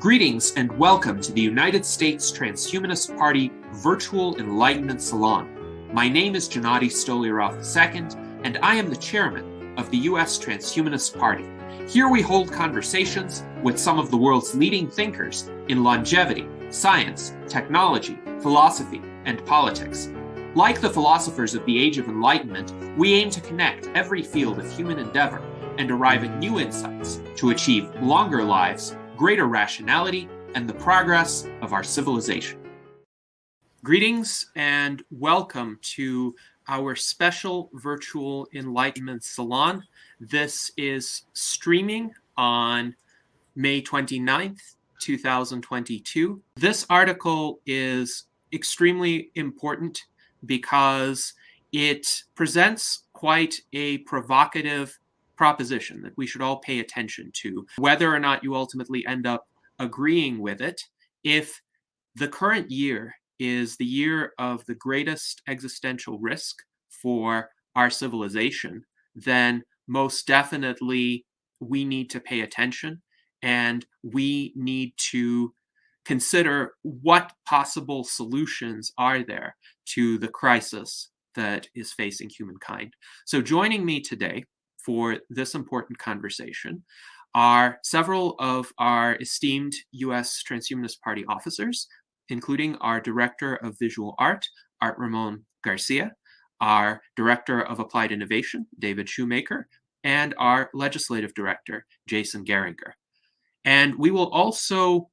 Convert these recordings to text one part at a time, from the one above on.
Greetings and welcome to the United States Transhumanist Party Virtual Enlightenment Salon. My name is Gennady Stolyarov II, and I am the chairman of the US Transhumanist Party. Here we hold conversations with some of the world's leading thinkers in longevity, science, technology, philosophy, and politics. Like the philosophers of the Age of Enlightenment, we aim to connect every field of human endeavor and arrive at new insights to achieve longer lives, greater rationality, and the progress of our civilization. Greetings and welcome to our special virtual Enlightenment Salon. This is streaming on May 29th, 2022. This article is extremely important because it presents quite a provocative proposition that we should all pay attention to, whether or not you ultimately end up agreeing with it. If the current year is the year of the greatest existential risk for our civilization, then most definitely we need to pay attention and we need to consider what possible solutions are there to the crisis that is facing humankind. So joining me today for this important conversation are several of our esteemed U.S. Transhumanist Party officers, including our Director of Visual Art, Art Ramon Garcia, our Director of Applied Innovation, David Shumaker, and our Legislative Director, Jason Geringer. And we will also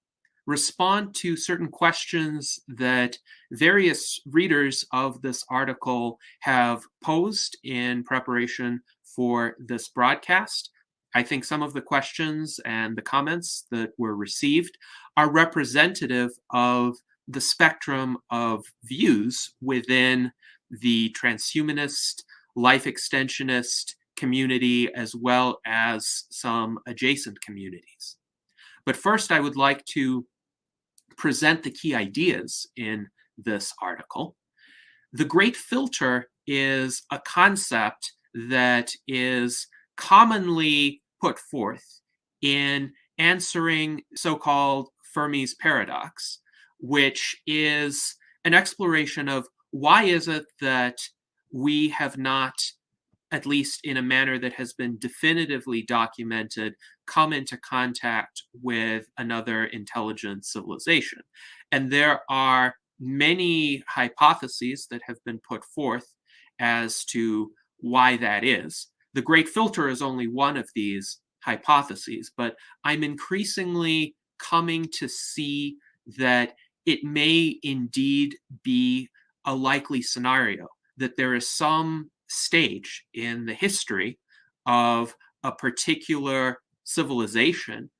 respond to certain questions that various readers of this article have posed in preparation for this broadcast. I think some of the questions and the comments that were received are representative of the spectrum of views within the transhumanist, life extensionist community, as well as some adjacent communities. But first, I would like to present the key ideas in this article. The Great Filter is a concept that is commonly put forth in answering so-called Fermi's paradox, which is an exploration of why is it that we have not, at least in a manner that has been definitively documented, come into contact with another intelligent civilization. And there are many hypotheses that have been put forth as to why that is. The Great Filter is only one of these hypotheses, but I'm increasingly coming to see that it may indeed be a likely scenario, that there is some stage in the history of a particular civilization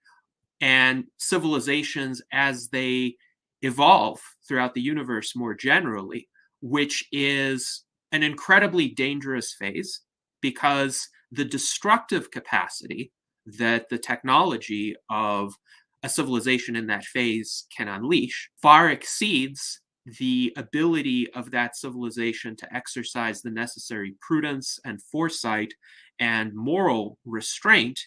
and civilizations as they evolve throughout the universe more generally, which is an incredibly dangerous phase because the destructive capacity that the technology of a civilization in that phase can unleash far exceeds the ability of that civilization to exercise the necessary prudence and foresight and moral restraint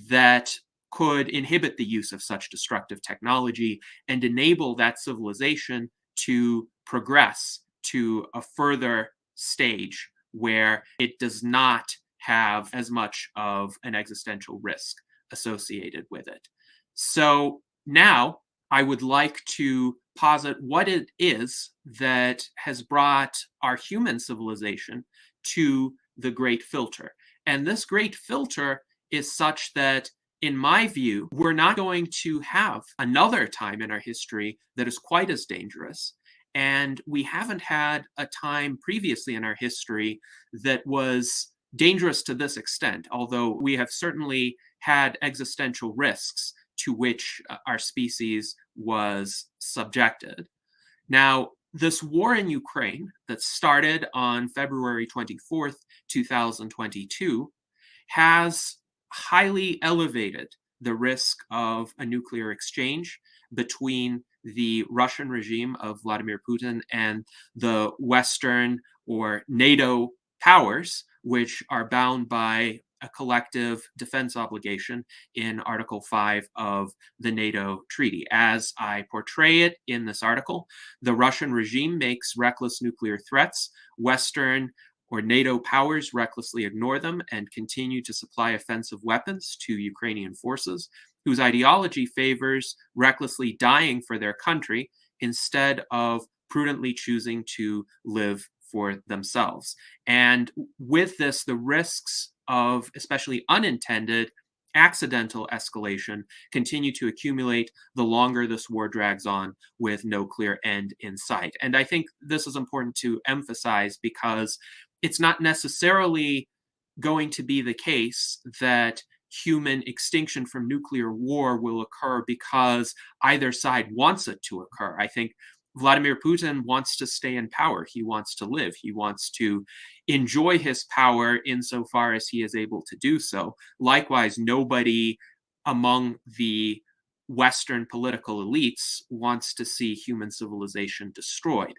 that could inhibit the use of such destructive technology and enable that civilization to progress to a further stage where it does not have as much of an existential risk associated with it. So now I would like to posit what it is that has brought our human civilization to the Great Filter. And this Great Filter is such that, in my view, we're not going to have another time in our history that is quite as dangerous. And we haven't had a time previously in our history that was dangerous to this extent, although we have certainly had existential risks to which our species was subjected. Now, this war in Ukraine that started on February 24th, 2022, has highly elevated the risk of a nuclear exchange between the Russian regime of Vladimir Putin and the Western or NATO powers, which are bound by a collective defense obligation in Article 5 of the NATO treaty. As I portray it in this article, the Russian regime makes reckless nuclear threats. Western or NATO powers recklessly ignore them and continue to supply offensive weapons to Ukrainian forces, whose ideology favors recklessly dying for their country instead of prudently choosing to live for themselves. And with this, the risks of especially unintended, accidental escalation continue to accumulate the longer this war drags on with no clear end in sight. And I think this is important to emphasize because it's not necessarily going to be the case that human extinction from nuclear war will occur because either side wants it to occur. I think Vladimir Putin wants to stay in power. He wants to live. He wants to enjoy his power insofar as he is able to do so. Likewise, nobody among the Western political elites wants to see human civilization destroyed.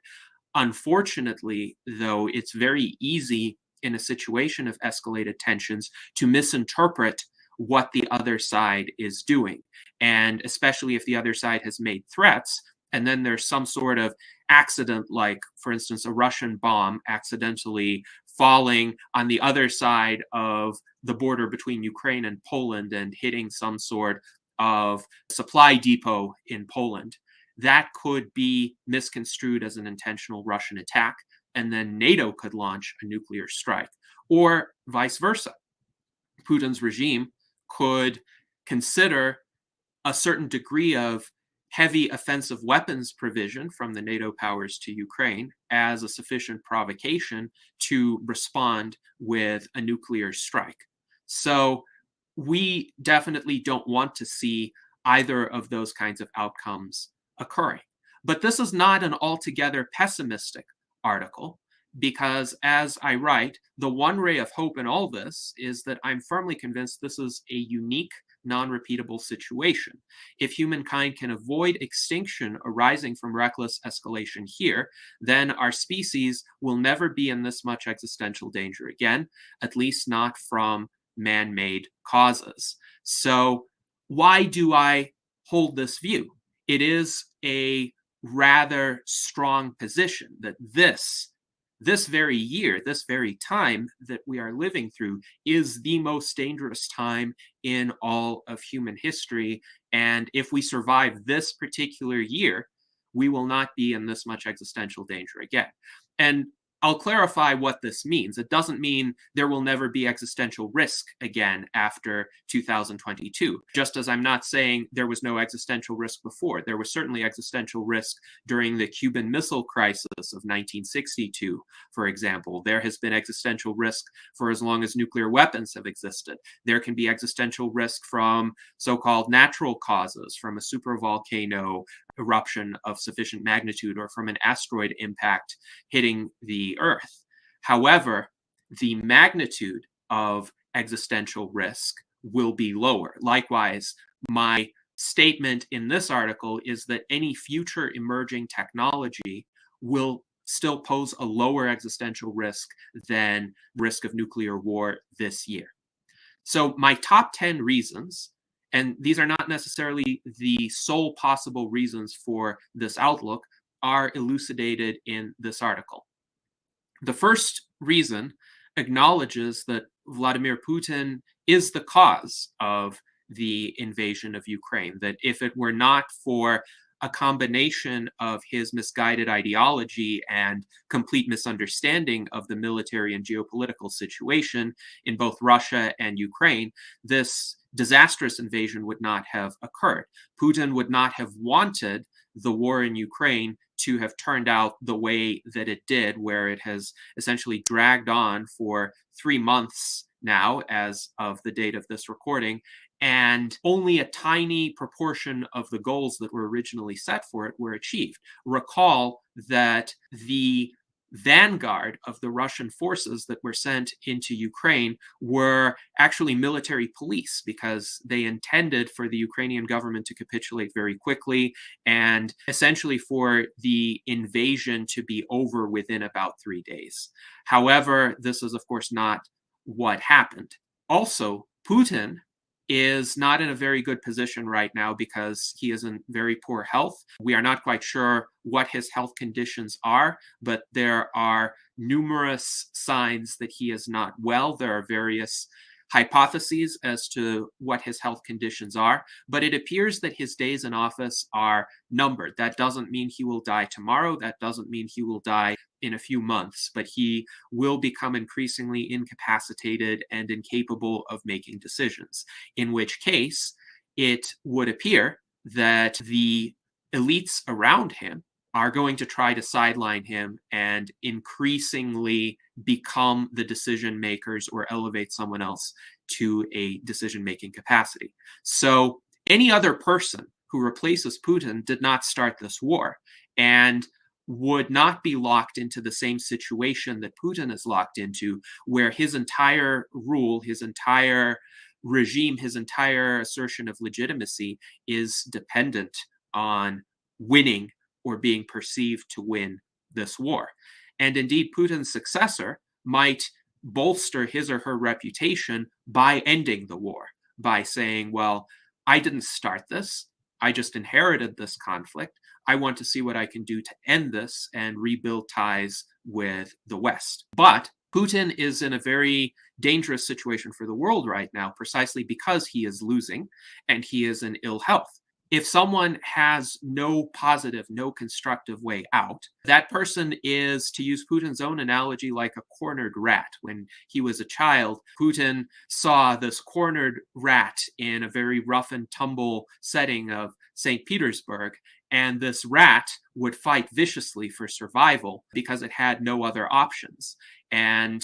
Unfortunately, though, it's very easy in a situation of escalated tensions to misinterpret what the other side is doing. And especially if the other side has made threats, and then there's some sort of accident, like, for instance, a Russian bomb accidentally falling on the other side of the border between Ukraine and Poland and hitting some sort of supply depot in Poland. That could be misconstrued as an intentional Russian attack, and then NATO could launch a nuclear strike, or vice versa. Putin's regime could consider a certain degree of heavy offensive weapons provision from the NATO powers to Ukraine as a sufficient provocation to respond with a nuclear strike. So we definitely don't want to see either of those kinds of outcomes occurring. But this is not an altogether pessimistic article, because as I write, the one ray of hope in all this is that I'm firmly convinced this is a unique, non-repeatable situation. If humankind can avoid extinction arising from reckless escalation here, then our species will never be in this much existential danger again, at least not from man-made causes. So why do I hold this view? It is a rather strong position that this very year, this very time that we are living through is the most dangerous time in all of human history. And if we survive this particular year, we will not be in this much existential danger again. And I'll clarify what this means. It doesn't mean there will never be existential risk again after 2022. Just as I'm not saying there was no existential risk before. There was certainly existential risk during the Cuban Missile Crisis of 1962, for example. There has been existential risk for as long as nuclear weapons have existed. There can be existential risk from so-called natural causes, from a supervolcano eruption of sufficient magnitude, or from an asteroid impact hitting the Earth. However, the magnitude of existential risk will be lower. Likewise, my statement in this article is that any future emerging technology will still pose a lower existential risk than risk of nuclear war this year. So my top 10 reasons, and these are not necessarily the sole possible reasons for this outlook, are elucidated in this article. The first reason acknowledges that Vladimir Putin is the cause of the invasion of Ukraine, that if it were not for a combination of his misguided ideology and complete misunderstanding of the military and geopolitical situation in both Russia and Ukraine, this disastrous invasion would not have occurred. Putin would not have wanted the war in Ukraine to have turned out the way that it did, where it has essentially dragged on for 3 months now, as of the date of this recording, and only a tiny proportion of the goals that were originally set for it were achieved. Recall that the vanguard of the Russian forces that were sent into Ukraine were actually military police, because they intended for the Ukrainian government to capitulate very quickly and essentially for the invasion to be over within about 3 days. However, this is, of course, not what happened. Also, Putin is not in a very good position right now because he is in very poor health. We are not quite sure what his health conditions are, but there are numerous signs that he is not well. There are various hypotheses as to what his health conditions are, but it appears that his days in office are numbered. That doesn't mean he will die tomorrow. That doesn't mean he will die in a few months, but he will become increasingly incapacitated and incapable of making decisions, in which case it would appear that the elites around him are going to try to sideline him and increasingly become the decision makers or elevate someone else to a decision making capacity. So any other person who replaces Putin did not start this war and would not be locked into the same situation that Putin is locked into, where his entire rule, his entire regime, his entire assertion of legitimacy is dependent on winning or being perceived to win this war. And indeed, Putin's successor might bolster his or her reputation by ending the war, by saying, well, I didn't start this, I just inherited this conflict. I want to see what I can do to end this and rebuild ties with the West. But Putin is in a very dangerous situation for the world right now, precisely because he is losing and he is in ill health. If someone has no positive, no constructive way out, that person is, to use Putin's own analogy, like a cornered rat. When he was a child, Putin saw this cornered rat in a very rough and tumble setting of St. Petersburg, and this rat would fight viciously for survival because it had no other options. And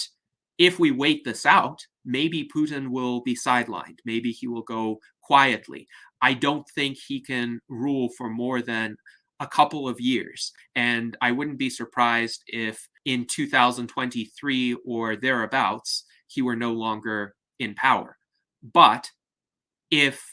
if we wait this out, maybe Putin will be sidelined. Maybe he will go quietly. I don't think he can rule for more than a couple of years. And I wouldn't be surprised if in 2023 or thereabouts, he were no longer in power. But if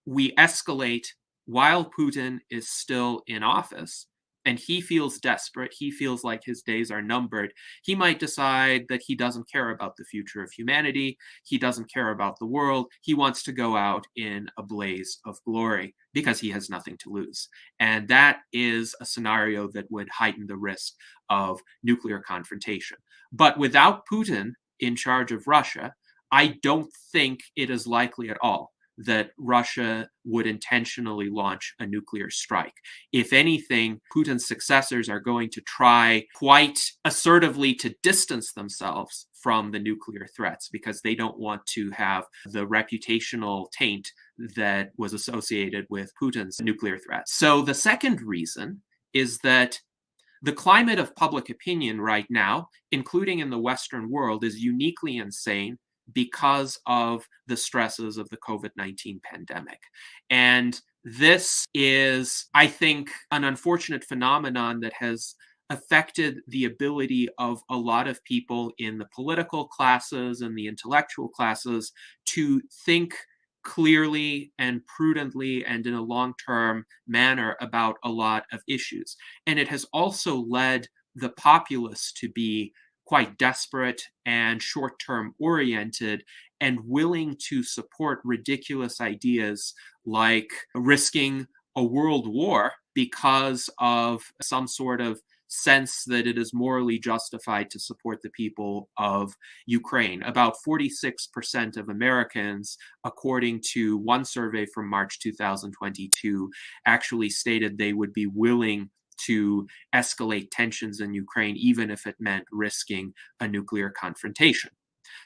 we escalate while Putin is still in office, and he feels desperate, he feels like his days are numbered, he might decide that he doesn't care about the future of humanity, he doesn't care about the world, he wants to go out in a blaze of glory because he has nothing to lose. And that is a scenario that would heighten the risk of nuclear confrontation. But without Putin in charge of Russia, I don't think it is likely at all that Russia would intentionally launch a nuclear strike. If anything, Putin's successors are going to try quite assertively to distance themselves from the nuclear threats because they don't want to have the reputational taint that was associated with Putin's nuclear threats. So the second reason is that the climate of public opinion right now, including in the Western world, is uniquely insane because of the stresses of the COVID-19 pandemic. And this is, I think, an unfortunate phenomenon that has affected the ability of a lot of people in the political classes and the intellectual classes to think clearly and prudently and in a long-term manner about a lot of issues. And it has also led the populace to be quite desperate and short-term oriented and willing to support ridiculous ideas like risking a world war because of some sort of sense that it is morally justified to support the people of Ukraine. About 46% of Americans, according to one survey from March 2022, actually stated they would be willing to escalate tensions in Ukraine, even if it meant risking a nuclear confrontation.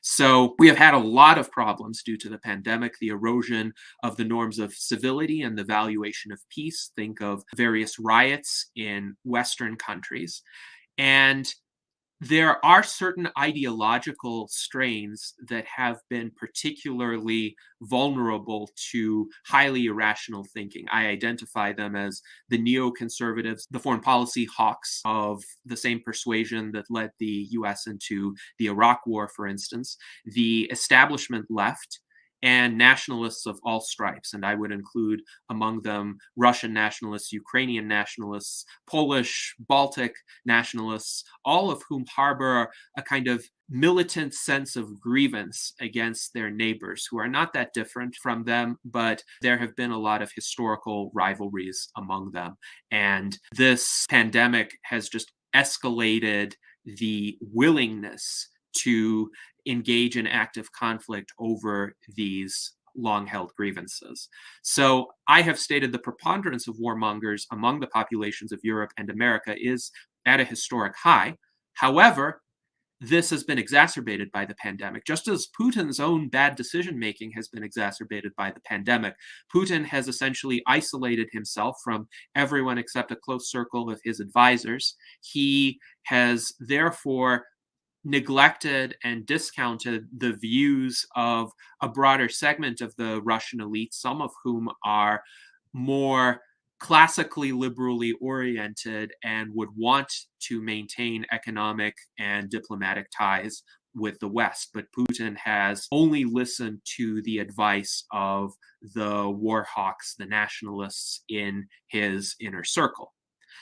So we have had a lot of problems due to the pandemic, the erosion of the norms of civility and the valuation of peace. Think of various riots in Western countries. And there are certain ideological strains that have been particularly vulnerable to highly irrational thinking. I identify them as the neoconservatives, the foreign policy hawks of the same persuasion that led the US into the Iraq War, for instance, the establishment left, and nationalists of all stripes. And I would include among them Russian nationalists, Ukrainian nationalists, Polish, Baltic nationalists, all of whom harbor a kind of militant sense of grievance against their neighbors who are not that different from them, but there have been a lot of historical rivalries among them. And this pandemic has just escalated the willingness to engage in active conflict over these long-held grievances. So I have stated the preponderance of warmongers among the populations of Europe and America is at a historic high. However, this has been exacerbated by the pandemic, just as Putin's own bad decision-making has been exacerbated by the pandemic. Putin has essentially isolated himself from everyone except a close circle of his advisors. He has therefore neglected and discounted the views of a broader segment of the Russian elite, some of whom are more classically liberally oriented and would want to maintain economic and diplomatic ties with the West. But Putin has only listened to the advice of the war hawks, the nationalists in his inner circle.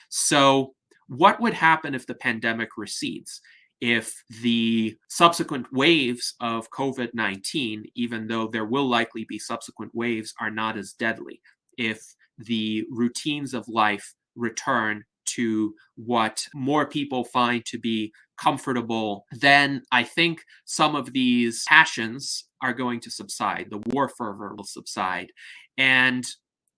So what would happen if the pandemic recedes? If the subsequent waves of COVID-19, even though there will likely be subsequent waves, are not as deadly? If the routines of life return to what more people find to be comfortable, then I think some of these passions are going to subside. The war fervor will subside. And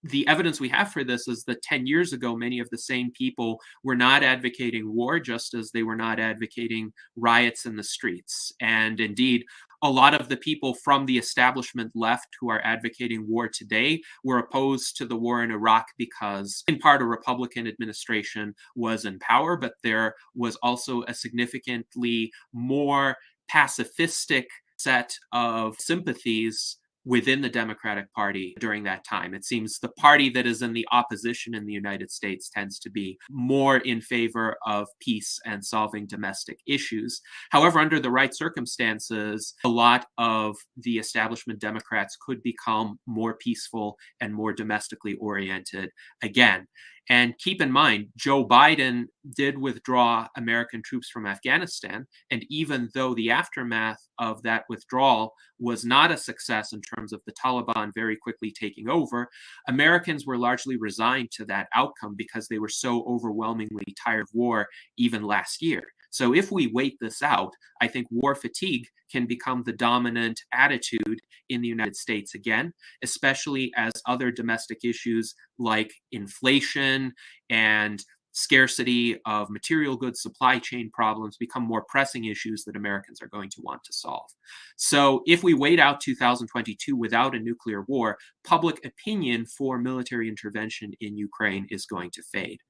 the evidence we have for this is that 10 years ago, many of the same people were not advocating war, just as they were not advocating riots in the streets. And indeed, a lot of the people from the establishment left who are advocating war today were opposed to the war in Iraq because, in part, a Republican administration was in power, but there was also a significantly more pacifistic set of sympathies within the Democratic Party during that time. It seems the party that is in the opposition in the United States tends to be more in favor of peace and solving domestic issues. However, under the right circumstances, a lot of the establishment Democrats could become more peaceful and more domestically oriented again. And keep in mind, Joe Biden did withdraw American troops from Afghanistan. And even though the aftermath of that withdrawal was not a success in terms of the Taliban very quickly taking over, Americans were largely resigned to that outcome because they were so overwhelmingly tired of war even last year. So if we wait this out, I think war fatigue can become the dominant attitude in the United States again, especially as other domestic issues like inflation and scarcity of material goods, supply chain problems become more pressing issues that Americans are going to want to solve. So if we wait out 2022 without a nuclear war, public opinion for military intervention in Ukraine is going to fade.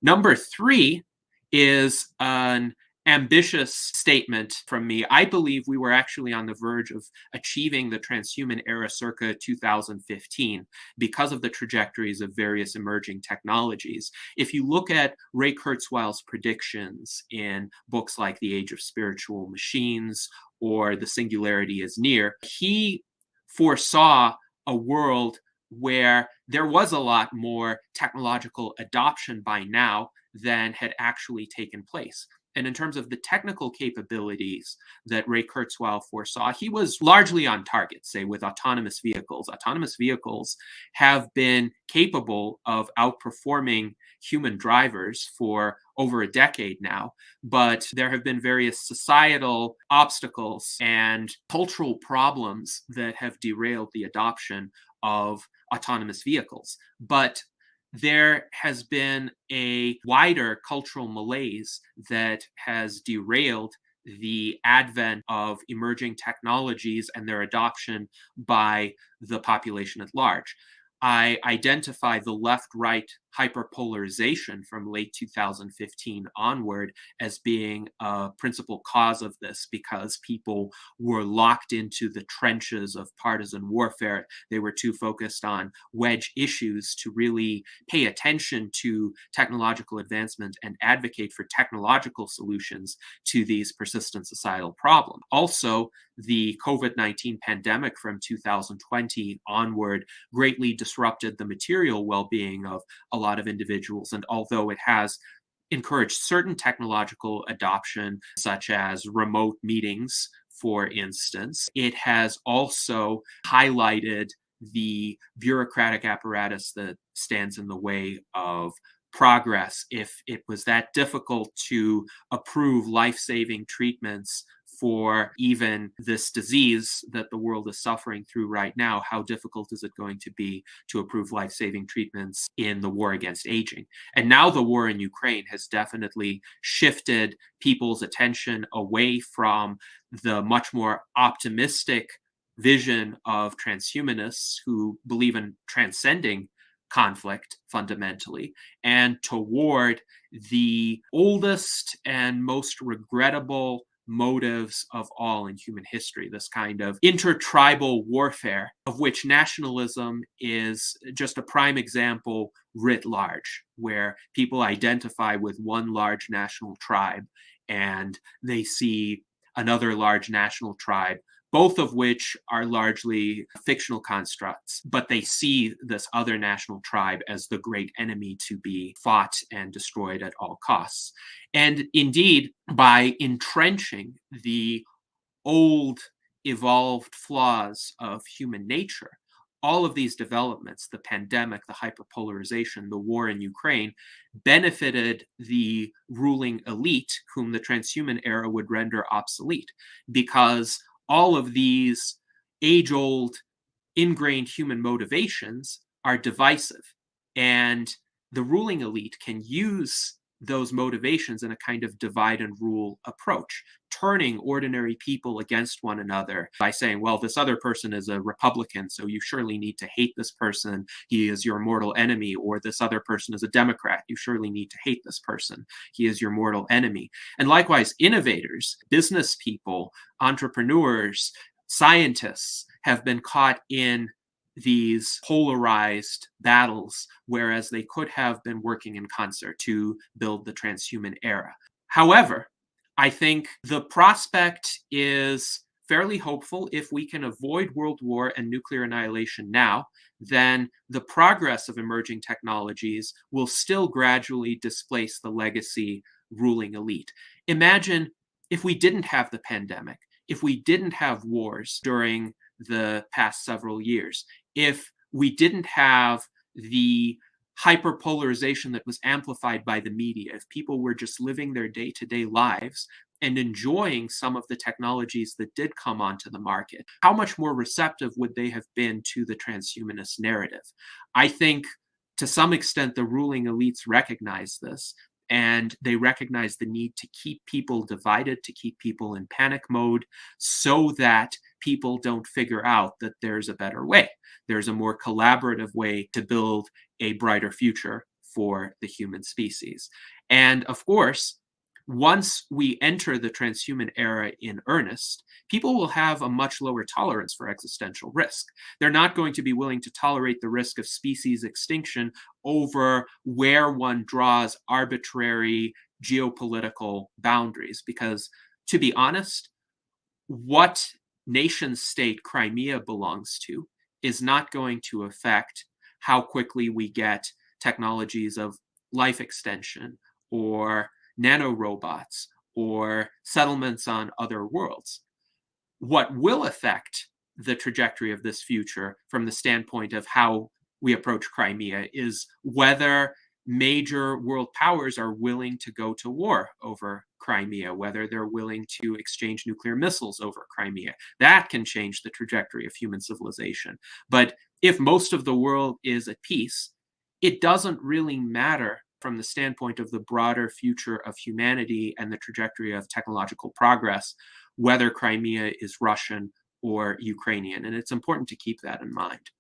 Number three is an ambitious statement from me. I believe we were actually on the verge of achieving the transhuman era circa 2015 because of the trajectories of various emerging technologies. If you look at Ray Kurzweil's predictions in books like The Age of Spiritual Machines or The Singularity is Near, he foresaw a world where there was a lot more technological adoption by now than had actually taken place. And in terms of the technical capabilities that Ray Kurzweil foresaw, he was largely on target, say, with autonomous vehicles. Autonomous vehicles have been capable of outperforming human drivers for over a decade now, but there have been various societal obstacles and cultural problems that have derailed the adoption of autonomous vehicles. But there has been a wider cultural malaise that has derailed the advent of emerging technologies and their adoption by the population at large. I identify the left-right hyperpolarization from late 2015 onward as being a principal cause of this, because people were locked into the trenches of partisan warfare. They were too focused on wedge issues to really pay attention to technological advancement and advocate for technological solutions to these persistent societal problems. Also, the COVID-19 pandemic from 2020 onward greatly disrupted the material well-being of a lot of individuals. And although it has encouraged certain technological adoption, such as remote meetings, for instance, it has also highlighted the bureaucratic apparatus that stands in the way of progress. If it was that difficult to approve life-saving treatments for even this disease that the world is suffering through right now, how difficult is it going to be to approve life-saving treatments in the war against aging? And now the war in Ukraine has definitely shifted people's attention away from the much more optimistic vision of transhumanists who believe in transcending conflict fundamentally, and toward the oldest and most regrettable motives of all in human history, this kind of intertribal warfare, of which nationalism is just a prime example writ large, where people identify with one large national tribe and they see another large national tribe, both of which are largely fictional constructs, but they see this other national tribe as the great enemy to be fought and destroyed at all costs. And indeed, by entrenching the old, evolved flaws of human nature, all of these developments, the pandemic, the hyperpolarization, the war in Ukraine, benefited the ruling elite, whom the transhuman era would render obsolete, because all of these age-old, ingrained human motivations are divisive. And the ruling elite can use those motivations in a kind of divide and rule approach, turning ordinary people against one another by saying, well, this other person is a Republican, so you surely need to hate this person. He is your mortal enemy. Or this other person is a Democrat. You surely need to hate this person. He is your mortal enemy. And likewise, innovators, business people, entrepreneurs, scientists have been caught in these polarized battles, whereas they could have been working in concert to build the transhuman era. However, I think the prospect is fairly hopeful. If we can avoid world war and nuclear annihilation now, then the progress of emerging technologies will still gradually displace the legacy ruling elite. Imagine if we didn't have the pandemic, if we didn't have wars during the past several years, if we didn't have the hyperpolarization that was amplified by the media, if people were just living their day-to-day lives and enjoying some of the technologies that did come onto the market, how much more receptive would they have been to the transhumanist narrative? I think to some extent the ruling elites recognize this, and they recognize the need to keep people divided, to keep people in panic mode, so that people don't figure out that there's a better way. There's a more collaborative way to build a brighter future for the human species. And of course, once we enter the transhuman era in earnest, people will have a much lower tolerance for existential risk. They're not going to be willing to tolerate the risk of species extinction over where one draws arbitrary geopolitical boundaries. Because, to be honest, what nation state Crimea belongs to is not going to affect how quickly we get technologies of life extension or nanorobots or settlements on other worlds. What will affect the trajectory of this future from the standpoint of how we approach Crimea is whether major world powers are willing to go to war over Crimea, whether they're willing to exchange nuclear missiles over Crimea. That can change the trajectory of human civilization. But if most of the world is at peace, it doesn't really matter from the standpoint of the broader future of humanity and the trajectory of technological progress, whether Crimea is Russian or Ukrainian. And it's important to keep that in mind.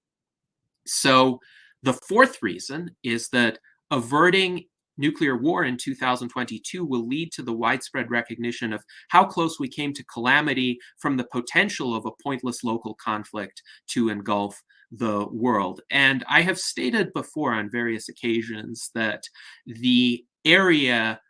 So the fourth reason is that averting nuclear war in 2022 will lead to the widespread recognition of how close we came to calamity from the potential of a pointless local conflict to engulf the world. And I have stated before on various occasions that the area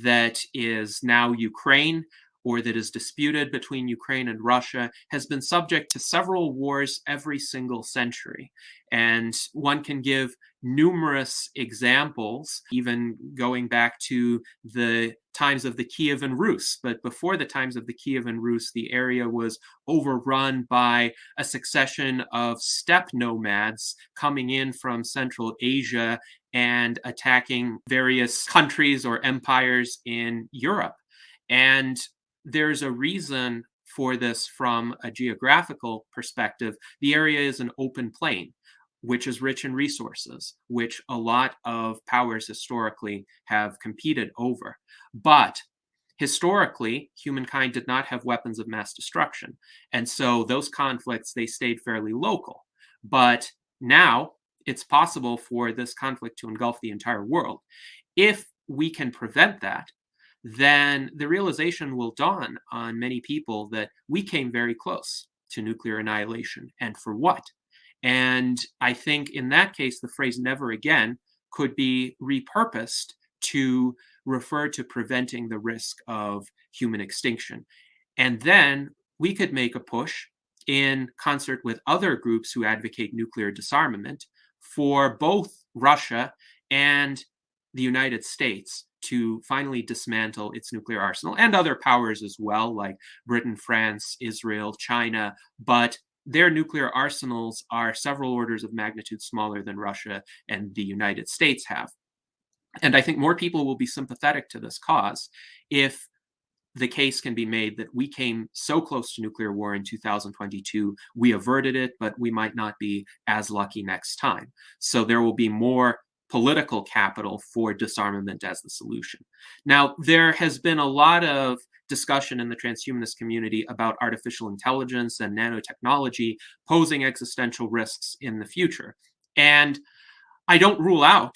that is now Ukraine, or that is disputed between Ukraine and Russia, has been subject to several wars every single century. And one can give numerous examples, even going back to the times of the Kievan Rus. But before the times of the Kievan Rus, the area was overrun by a succession of steppe nomads coming in from Central Asia and attacking various countries or empires in Europe. And there's a reason for this from a geographical perspective. The area is an open plain, which is rich in resources, which a lot of powers historically have competed over. But historically, humankind did not have weapons of mass destruction. And so those conflicts, they stayed fairly local. But now it's possible for this conflict to engulf the entire world. If we can prevent that, then the realization will dawn on many people that we came very close to nuclear annihilation, and for what? And I think in that case, the phrase never again could be repurposed to refer to preventing the risk of human extinction. And then we could make a push in concert with other groups who advocate nuclear disarmament for both Russia and the United States to finally dismantle its nuclear arsenal, and other powers as well, like Britain, France, Israel, China. But their nuclear arsenals are several orders of magnitude smaller than Russia and the United States have. And I think more people will be sympathetic to this cause if the case can be made that we came so close to nuclear war in 2022, we averted it, but we might not be as lucky next time. So there will be more political capital for disarmament as the solution. Now, there has been a lot of discussion in the transhumanist community about artificial intelligence and nanotechnology posing existential risks in the future. And I don't rule out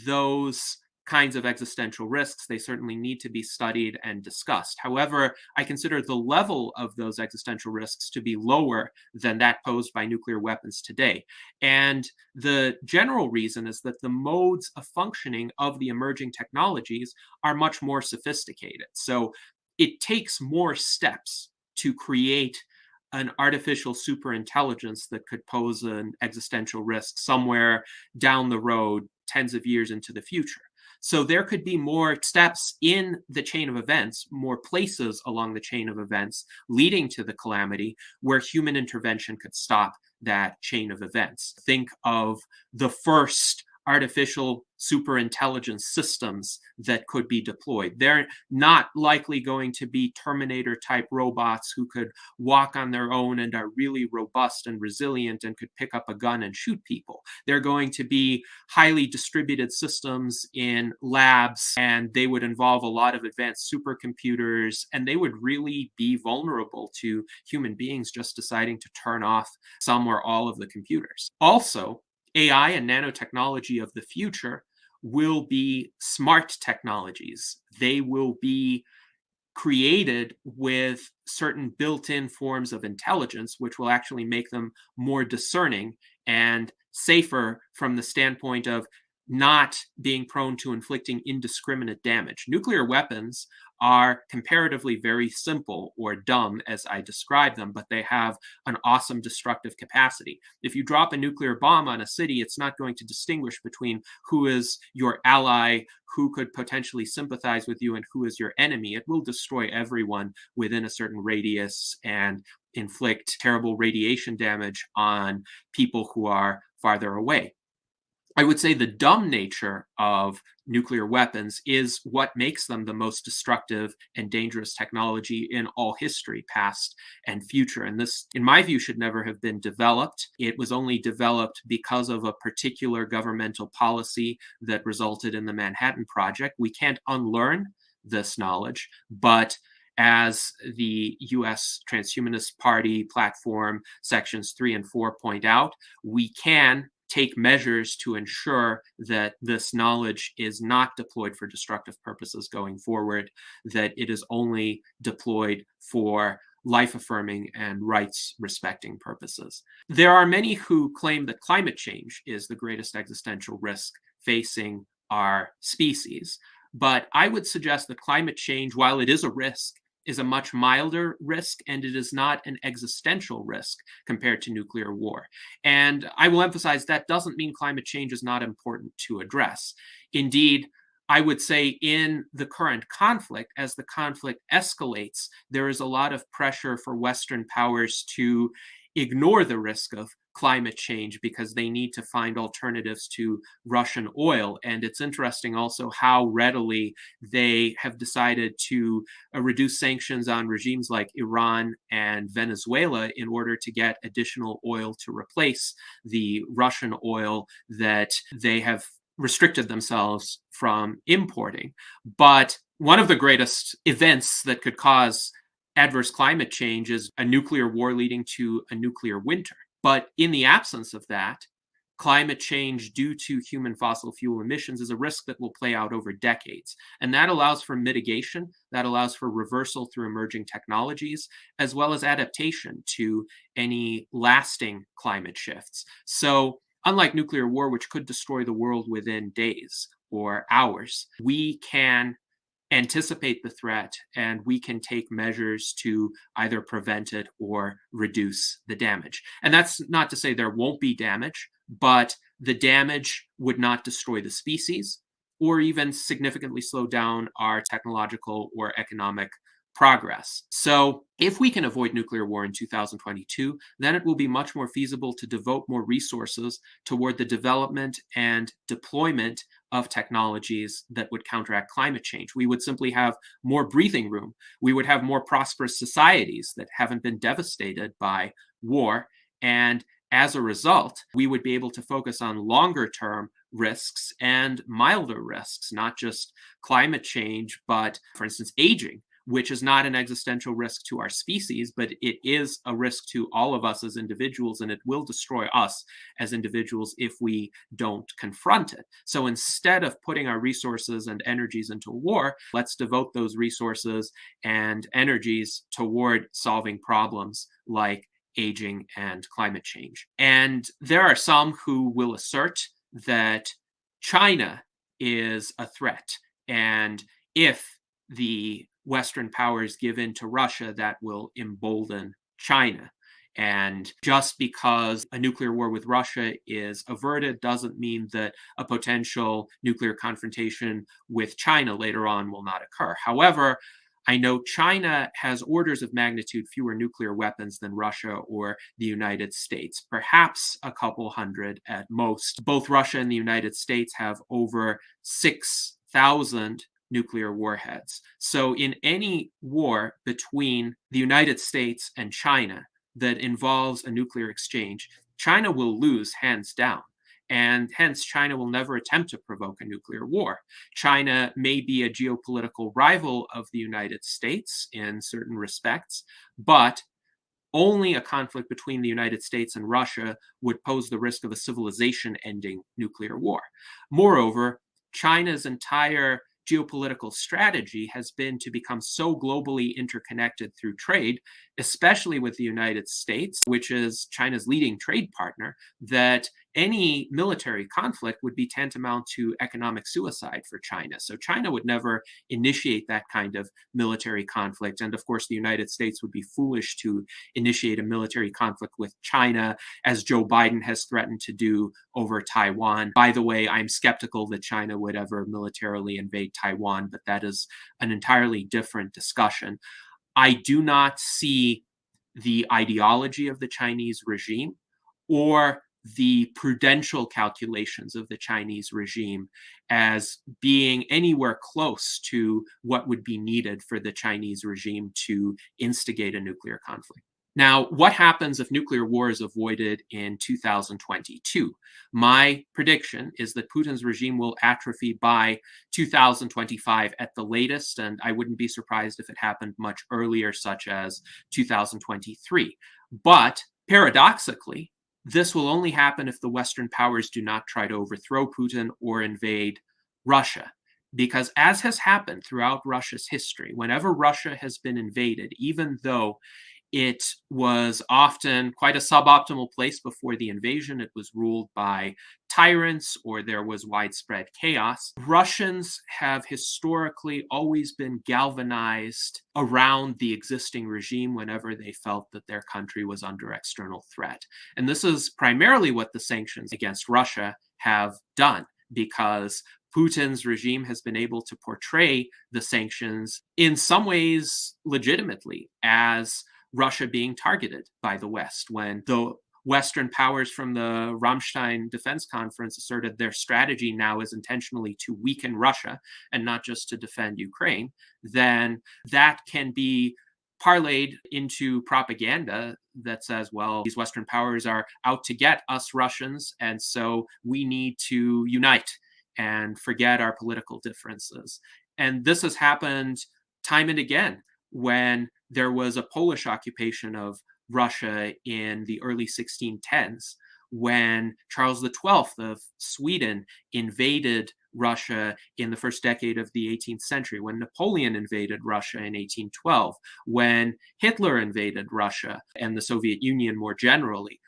those kinds of existential risks. They certainly need to be studied and discussed. However, I consider the level of those existential risks to be lower than that posed by nuclear weapons today. And the general reason is that the modes of functioning of the emerging technologies are much more sophisticated. So it takes more steps to create an artificial superintelligence that could pose an existential risk somewhere down the road, tens of years into the future. So there could be more steps in the chain of events, more places along the chain of events leading to the calamity where human intervention could stop that chain of events. Think of the first artificial superintelligence systems that could be deployed. They're not likely going to be Terminator type robots who could walk on their own and are really robust and resilient and could pick up a gun and shoot people. They're going to be highly distributed systems in labs, and they would involve a lot of advanced supercomputers, and they would really be vulnerable to human beings just deciding to turn off some or all of the computers. Also, AI and nanotechnology of the future will be smart technologies. They will be created with certain built-in forms of intelligence, which will actually make them more discerning and safer from the standpoint of not being prone to inflicting indiscriminate damage. Nuclear weapons are comparatively very simple or dumb as I describe them, but they have an awesome destructive capacity. If you drop a nuclear bomb on a city, it's not going to distinguish between who is your ally, who could potentially sympathize with you, and who is your enemy. It will destroy everyone within a certain radius and inflict terrible radiation damage on people who are farther away. I would say the dumb nature of nuclear weapons is what makes them the most destructive and dangerous technology in all history, past and future. And this, in my view, should never have been developed. It was only developed because of a particular governmental policy that resulted in the Manhattan Project. We can't unlearn this knowledge, but as the US Transhumanist Party platform sections 3 and 4 point out, we can take measures to ensure that this knowledge is not deployed for destructive purposes going forward, that it is only deployed for life-affirming and rights-respecting purposes. There are many who claim that climate change is the greatest existential risk facing our species, but I would suggest that climate change, while it is a risk, is a much milder risk, and it is not an existential risk compared to nuclear war. And I will emphasize that doesn't mean climate change is not important to address. Indeed, I would say in the current conflict, as the conflict escalates, there is a lot of pressure for Western powers to ignore the risk of climate change because they need to find alternatives to Russian oil. And it's interesting also how readily they have decided to reduce sanctions on regimes like Iran and Venezuela in order to get additional oil to replace the Russian oil that they have restricted themselves from importing. But one of the greatest events that could cause adverse climate change is a nuclear war leading to a nuclear winter. But in the absence of that, climate change due to human fossil fuel emissions is a risk that will play out over decades. And that allows for mitigation, that allows for reversal through emerging technologies, as well as adaptation to any lasting climate shifts. So unlike nuclear war, which could destroy the world within days or hours, we can anticipate the threat and we can take measures to either prevent it or reduce the damage. And that's not to say there won't be damage, but the damage would not destroy the species or even significantly slow down our technological or economic progress. So if we can avoid nuclear war in 2022, then it will be much more feasible to devote more resources toward the development and deployment of technologies that would counteract climate change. We would simply have more breathing room. We would have more prosperous societies that haven't been devastated by war. And as a result, we would be able to focus on longer term risks and milder risks, not just climate change, but for instance, aging, which is not an existential risk to our species, but it is a risk to all of us as individuals, and it will destroy us as individuals if we don't confront it. So instead of putting our resources and energies into war, let's devote those resources and energies toward solving problems like aging and climate change. And there are some who will assert that China is a threat, and if the Western powers give in to Russia, that will embolden China. And just because a nuclear war with Russia is averted doesn't mean that a potential nuclear confrontation with China later on will not occur. However, I know China has orders of magnitude fewer nuclear weapons than Russia or the United States, perhaps a couple hundred at most. Both Russia and the United States have over 6,000 nuclear warheads. So in any war between the United States and China that involves a nuclear exchange, China will lose hands down. And hence, China will never attempt to provoke a nuclear war. China may be a geopolitical rival of the United States in certain respects, but only a conflict between the United States and Russia would pose the risk of a civilization-ending nuclear war. Moreover, China's entire geopolitical strategy has been to become so globally interconnected through trade, especially with the United States, which is China's leading trade partner, that any military conflict would be tantamount to economic suicide for China. So China would never initiate that kind of military conflict. And of course, the United States would be foolish to initiate a military conflict with China, as Joe Biden has threatened to do over Taiwan. By the way, I'm skeptical that China would ever militarily invade Taiwan, but that is an entirely different discussion. I do not see the ideology of the Chinese regime or the prudential calculations of the Chinese regime as being anywhere close to what would be needed for the Chinese regime to instigate a nuclear conflict. Now, what happens if nuclear war is avoided in 2022? My prediction is that Putin's regime will atrophy by 2025 at the latest, and I wouldn't be surprised if it happened much earlier, such as 2023. But paradoxically, this will only happen if the Western powers do not try to overthrow Putin or invade Russia. Because as has happened throughout Russia's history, whenever Russia has been invaded, even though it was often quite a suboptimal place before the invasion. It was ruled by tyrants or there was widespread chaos. Russians have historically always been galvanized around the existing regime whenever they felt that their country was under external threat. And this is primarily what the sanctions against Russia have done, because Putin's regime has been able to portray the sanctions in some ways legitimately as Russia being targeted by the West. When the Western powers from the Ramstein Defense Conference asserted their strategy now is intentionally to weaken Russia and not just to defend Ukraine, then that can be parlayed into propaganda that says, well, these Western powers are out to get us Russians, and so we need to unite and forget our political differences. And this has happened time and again when there was a Polish occupation of Russia in the early 1610s, when Charles XII of Sweden invaded Russia in the first decade of the 18th century, when Napoleon invaded Russia in 1812, when Hitler invaded Russia and the Soviet Union more generally.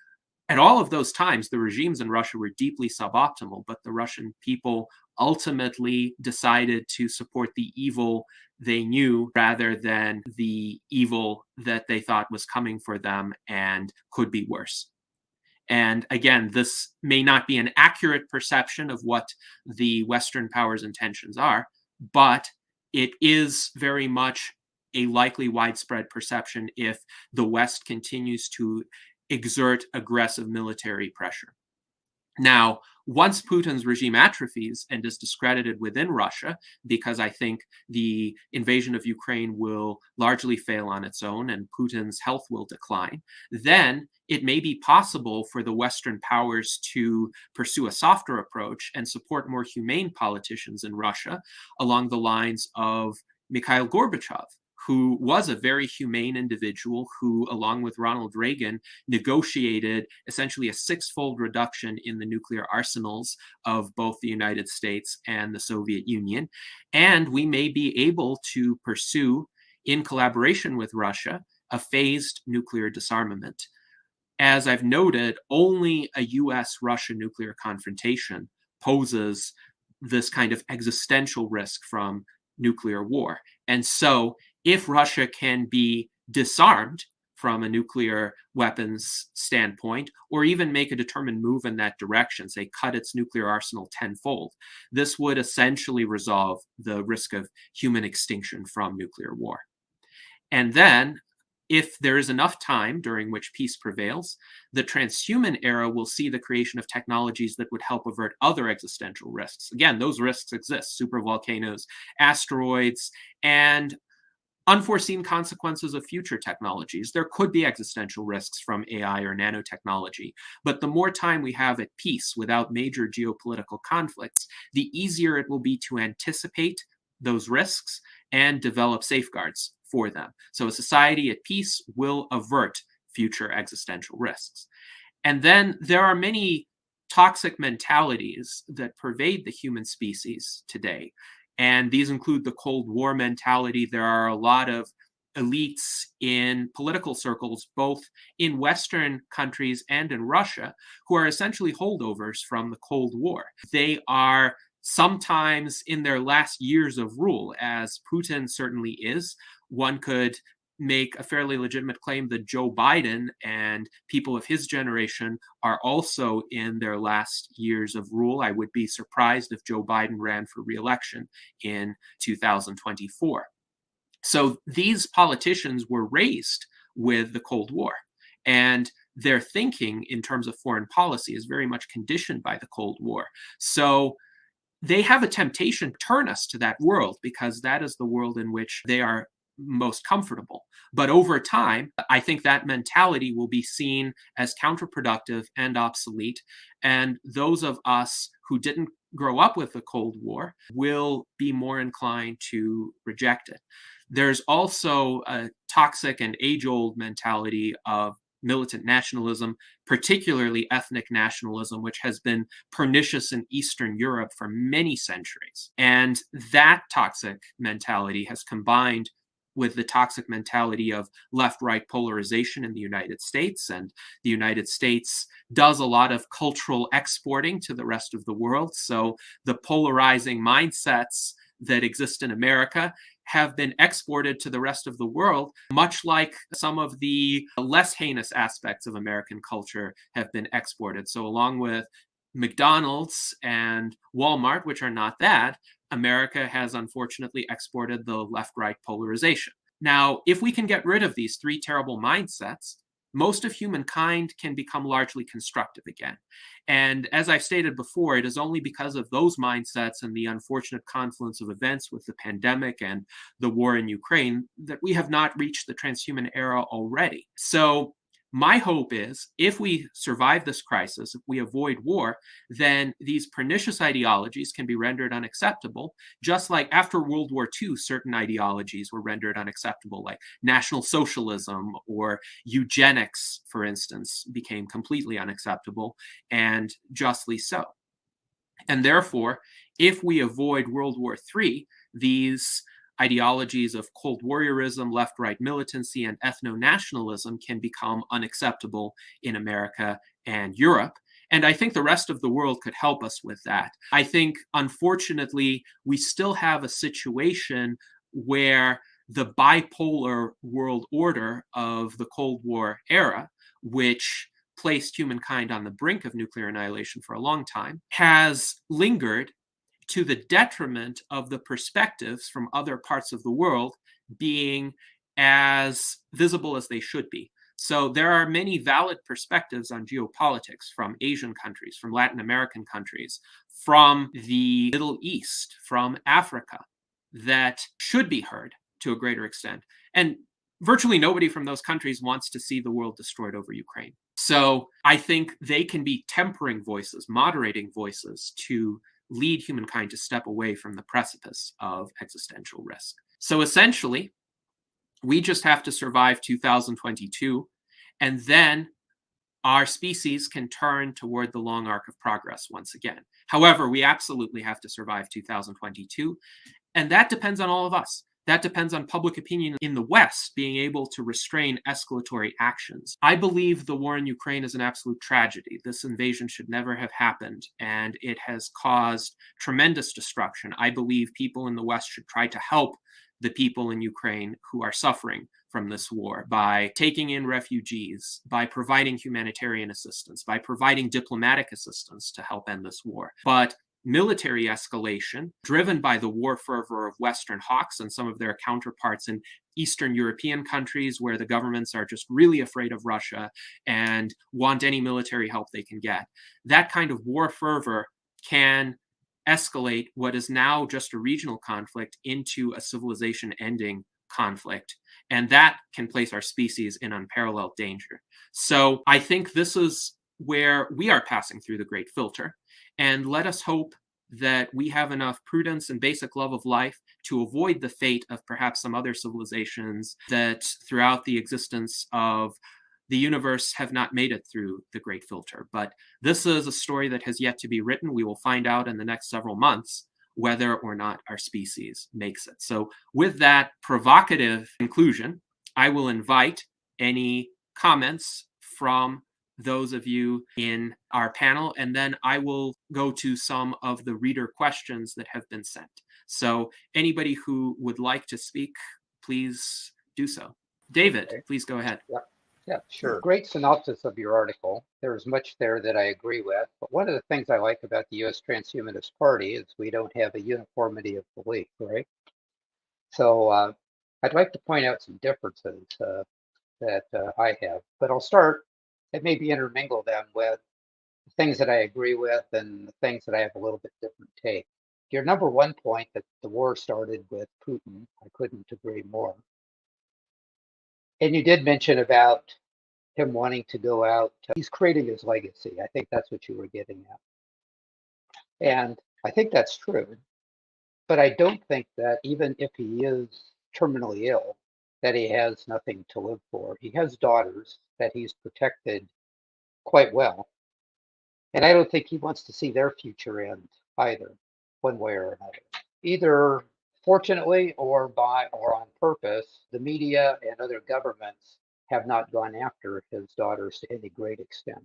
At all of those times, the regimes in Russia were deeply suboptimal, but the Russian people ultimately decided to support the evil they knew rather than the evil that they thought was coming for them and could be worse. And again, this may not be an accurate perception of what the Western powers' intentions are, but it is very much a likely widespread perception if the West continues to exert aggressive military pressure. Now, once Putin's regime atrophies and is discredited within Russia, because I think the invasion of Ukraine will largely fail on its own and Putin's health will decline, then it may be possible for the Western powers to pursue a softer approach and support more humane politicians in Russia along the lines of Mikhail Gorbachev, who was a very humane individual who, along with Ronald Reagan, negotiated essentially a six-fold reduction in the nuclear arsenals of both the United States and the Soviet Union. And we may be able to pursue, in collaboration with Russia, a phased nuclear disarmament. As I've noted, only a US-Russia nuclear confrontation poses this kind of existential risk from nuclear war. And so if Russia can be disarmed from a nuclear weapons standpoint, or even make a determined move in that direction, say cut its nuclear arsenal tenfold, this would essentially resolve the risk of human extinction from nuclear war. And then, if there is enough time during which peace prevails, the transhuman era will see the creation of technologies that would help avert other existential risks. Again, those risks exist: supervolcanoes, asteroids, and unforeseen consequences of future technologies. There could be existential risks from AI or nanotechnology, but the more time we have at peace without major geopolitical conflicts, the easier it will be to anticipate those risks and develop safeguards for them. So a society at peace will avert future existential risks. And then there are many toxic mentalities that pervade the human species today. And these include the Cold War mentality. There are a lot of elites in political circles, both in Western countries and in Russia, who are essentially holdovers from the Cold War. They are sometimes in their last years of rule, as Putin certainly is. One could make a fairly legitimate claim that Joe Biden and people of his generation are also in their last years of rule. I would be surprised if Joe Biden ran for re-election in 2024. So these politicians were raised with the Cold War, and their thinking in terms of foreign policy is very much conditioned by the Cold War. So they have a temptation to turn us to that world because that is the world in which they are most comfortable. But over time, I think that mentality will be seen as counterproductive and obsolete. And those of us who didn't grow up with the Cold War will be more inclined to reject it. There's also a toxic and age-old mentality of militant nationalism, particularly ethnic nationalism, which has been pernicious in Eastern Europe for many centuries. And that toxic mentality has combined with the toxic mentality of left-right polarization in the United States. And the United States does a lot of cultural exporting to the rest of the world. So the polarizing mindsets that exist in America have been exported to the rest of the world, much like some of the less heinous aspects of American culture have been exported. So along with McDonald's and Walmart, which are not that, America has unfortunately exported the left-right polarization. Now, if we can get rid of these three terrible mindsets, most of humankind can become largely constructive again. And as I've stated before, it is only because of those mindsets and the unfortunate confluence of events with the pandemic and the war in Ukraine that we have not reached the transhuman era already. So my hope is if we survive this crisis, if we avoid war, then these pernicious ideologies can be rendered unacceptable, just like after World War II, certain ideologies were rendered unacceptable, like National Socialism or eugenics, for instance, became completely unacceptable, and justly so. And therefore, if we avoid World War III, these ideologies of Cold Warriorism, left-right militancy, and ethno-nationalism can become unacceptable in America and Europe. And I think the rest of the world could help us with that. I think, unfortunately, we still have a situation where the bipolar world order of the Cold War era, which placed humankind on the brink of nuclear annihilation for a long time, has lingered to the detriment of the perspectives from other parts of the world being as visible as they should be. So there are many valid perspectives on geopolitics from Asian countries, from Latin American countries, from the Middle East, from Africa, that should be heard to a greater extent. And virtually nobody from those countries wants to see the world destroyed over Ukraine. So I think they can be tempering voices, moderating voices to lead humankind to step away from the precipice of existential risk. So essentially, we just have to survive 2022, and then our species can turn toward the long arc of progress once again. However, we absolutely have to survive 2022, and that depends on all of us. That depends on public opinion in the West being able to restrain escalatory actions. I believe the war in Ukraine is an absolute tragedy. This invasion should never have happened, and it has caused tremendous destruction. I believe people in the West should try to help the people in Ukraine who are suffering from this war by taking in refugees, by providing humanitarian assistance, by providing diplomatic assistance to help end this war. But military escalation, driven by the war fervor of Western hawks and some of their counterparts in Eastern European countries where the governments are just really afraid of Russia and want any military help they can get. That kind of war fervor can escalate what is now just a regional conflict into a civilization-ending conflict. And that can place our species in unparalleled danger. So I think this is where we are passing through the great filter. And let us hope that we have enough prudence and basic love of life to avoid the fate of perhaps some other civilizations that throughout the existence of the universe have not made it through the great filter. But this is a story that has yet to be written. We will find out in the next several months whether or not our species makes it. So with that provocative conclusion, I will invite any comments from those of you in our panel, and then I will go to some of the reader questions that have been sent. So anybody who would like to speak, please do so. David, okay. Please go ahead. Yeah, sure. Great synopsis of your article. There's much there that I agree with, but one of the things I like about the U.S. Transhumanist Party is we don't have a uniformity of belief, right? So I'd like to point out some differences that I have, but I'll start and maybe intermingle them with the things that I agree with and the things that I have a little bit different take. Your number one point that the war started with Putin, I couldn't agree more. And you did mention about him wanting to go out. He's creating his legacy. I think that's what you were getting at. And I think that's true. But I don't think that even if he is terminally ill, that he has nothing to live for. He has daughters that he's protected quite well. And I don't think he wants to see their future end either, one way or another. Either fortunately or on purpose, the media and other governments have not gone after his daughters to any great extent.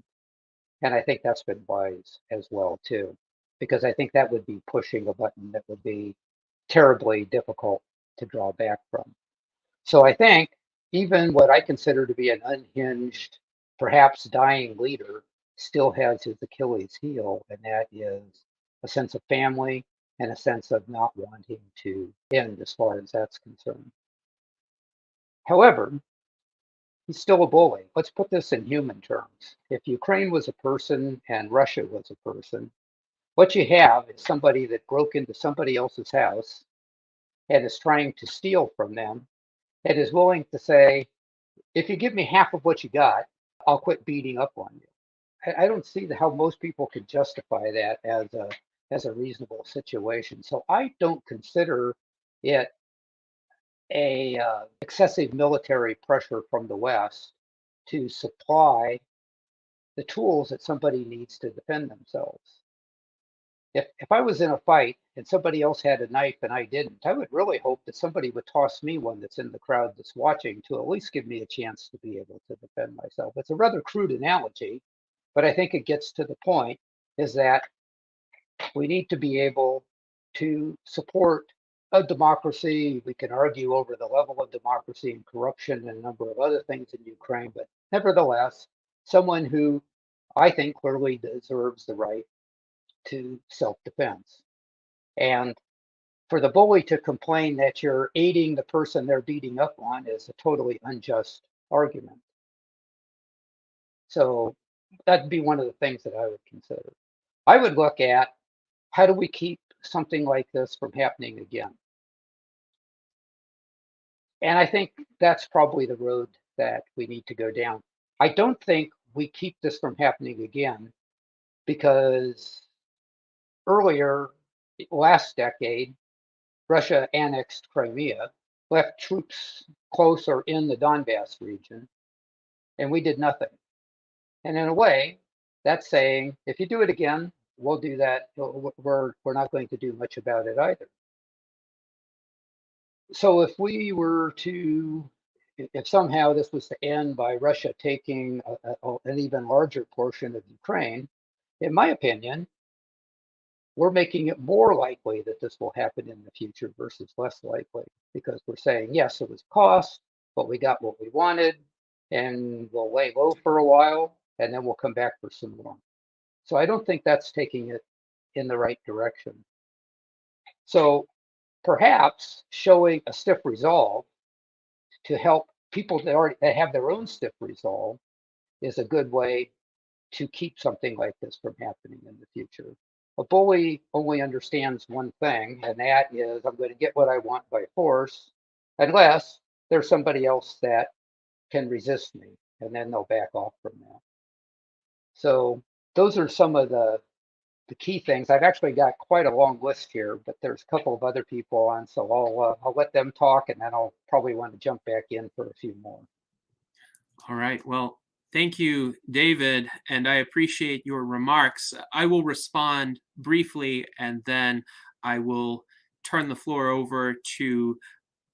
And I think that's been wise as well, too, because I think that would be pushing a button that would be terribly difficult to draw back from. So I think even what I consider to be an unhinged, perhaps dying leader still has his Achilles heel, and that is a sense of family and a sense of not wanting to end as far as that's concerned. However, he's still a bully. Let's put this in human terms. If Ukraine was a person and Russia was a person, what you have is somebody that broke into somebody else's house and is trying to steal from them and is willing to say, if you give me half of what you got, I'll quit beating up on you. I don't see how most people could justify that as a reasonable situation. So I don't consider it a excessive military pressure from the West to supply the tools that somebody needs to defend themselves. If I was in a fight and somebody else had a knife and I didn't, I would really hope that somebody would toss me one that's in the crowd that's watching to at least give me a chance to be able to defend myself. It's a rather crude analogy, but I think it gets to the point is that we need to be able to support a democracy. We can argue over the level of democracy and corruption and a number of other things in Ukraine, but nevertheless, someone who I think clearly deserves the right to self-defense. And for the bully to complain that you're aiding the person they're beating up on is a totally unjust argument. So that'd be one of the things that I would consider. I would look at how do we keep something like this from happening again? And I think that's probably the road that we need to go down. I don't think we keep this from happening again because earlier, last decade, Russia annexed Crimea, left troops closer in the Donbass region, and we did nothing. And in a way, that's saying, if you do it again, we'll do that. We're not going to do much about it either. So if we were to, if somehow this was to end by Russia taking an even larger portion of Ukraine, in my opinion, we're making it more likely that this will happen in the future versus less likely, because we're saying, yes, it was cost, but we got what we wanted, and we'll lay low for a while, and then we'll come back for some more. So I don't think that's taking it in the right direction. So perhaps showing a stiff resolve to help people that have their own stiff resolve is a good way to keep something like this from happening in the future. A bully only understands one thing, and that is I'm going to get what I want by force, unless there's somebody else that can resist me, and then they'll back off from that. So those are some of the key things. I've actually got quite a long list here, but there's a couple of other people on, so I'll let them talk, and then I'll probably want to jump back in for a few more. All right. Well, thank you, David, and I appreciate your remarks. I will respond briefly, and then I will turn the floor over to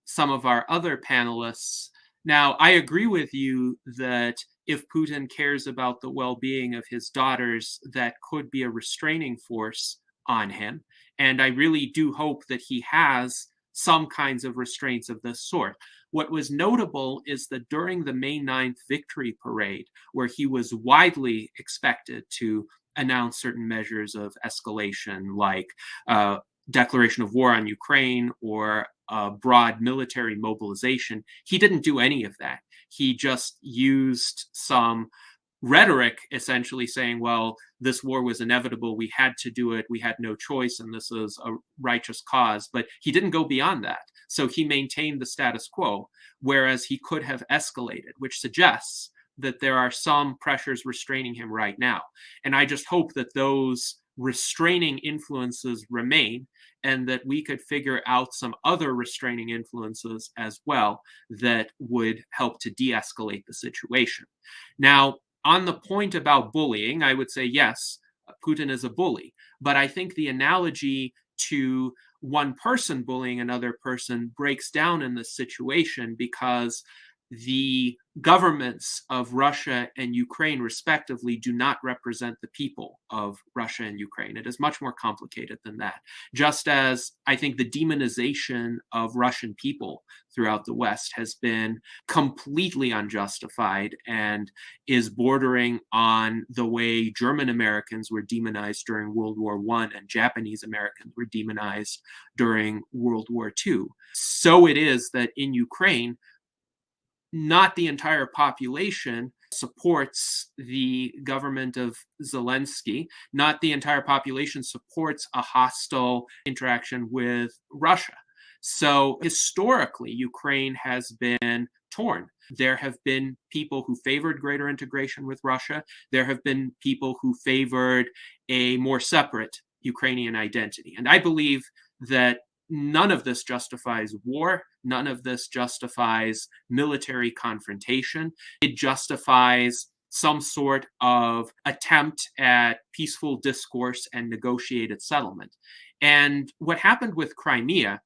some of our other panelists. Now, I agree with you that if Putin cares about the well-being of his daughters, that could be a restraining force on him. And I really do hope that he has some kinds of restraints of this sort. What was notable is that during the May 9th victory parade, where he was widely expected to announce certain measures of escalation, like declaration of war on Ukraine or broad military mobilization, he didn't do any of that. He just used some rhetoric, essentially saying, well, this war was inevitable, we had to do it, we had no choice, and this is a righteous cause. But he didn't go beyond that. So he maintained the status quo, whereas he could have escalated, which suggests that there are some pressures restraining him right now. And I just hope that those restraining influences remain, and that we could figure out some other restraining influences as well that would help to de-escalate the situation. Now, on the point about bullying, I would say yes, Putin is a bully, but I think the analogy to one person bullying another person breaks down in this situation, because the governments of Russia and Ukraine, respectively, do not represent the people of Russia and Ukraine. It is much more complicated than that. Just as I think the demonization of Russian people throughout the West has been completely unjustified and is bordering on the way German Americans were demonized during World War I and Japanese Americans were demonized during World War II. So it is that in Ukraine, not the entire population supports the government of Zelensky. Not the entire population supports a hostile interaction with Russia. So historically, Ukraine has been torn. There have been people who favored greater integration with Russia. There have been people who favored a more separate Ukrainian identity. And I believe that none of this justifies war. None of this justifies military confrontation. It justifies some sort of attempt at peaceful discourse and negotiated settlement. And what happened with Crimea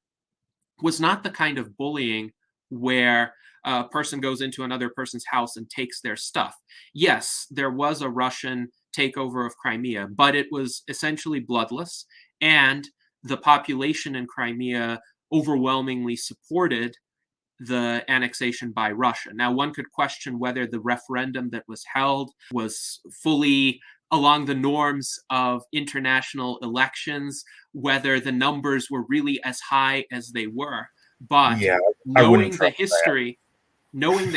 was not the kind of bullying where a person goes into another person's house and takes their stuff. Yes, there was a Russian takeover of Crimea, but it was essentially bloodless, and the population in Crimea overwhelmingly supported the annexation by Russia. Now, one could question whether the referendum that was held was fully along the norms of international elections, whether the numbers were really as high as they were. But knowing the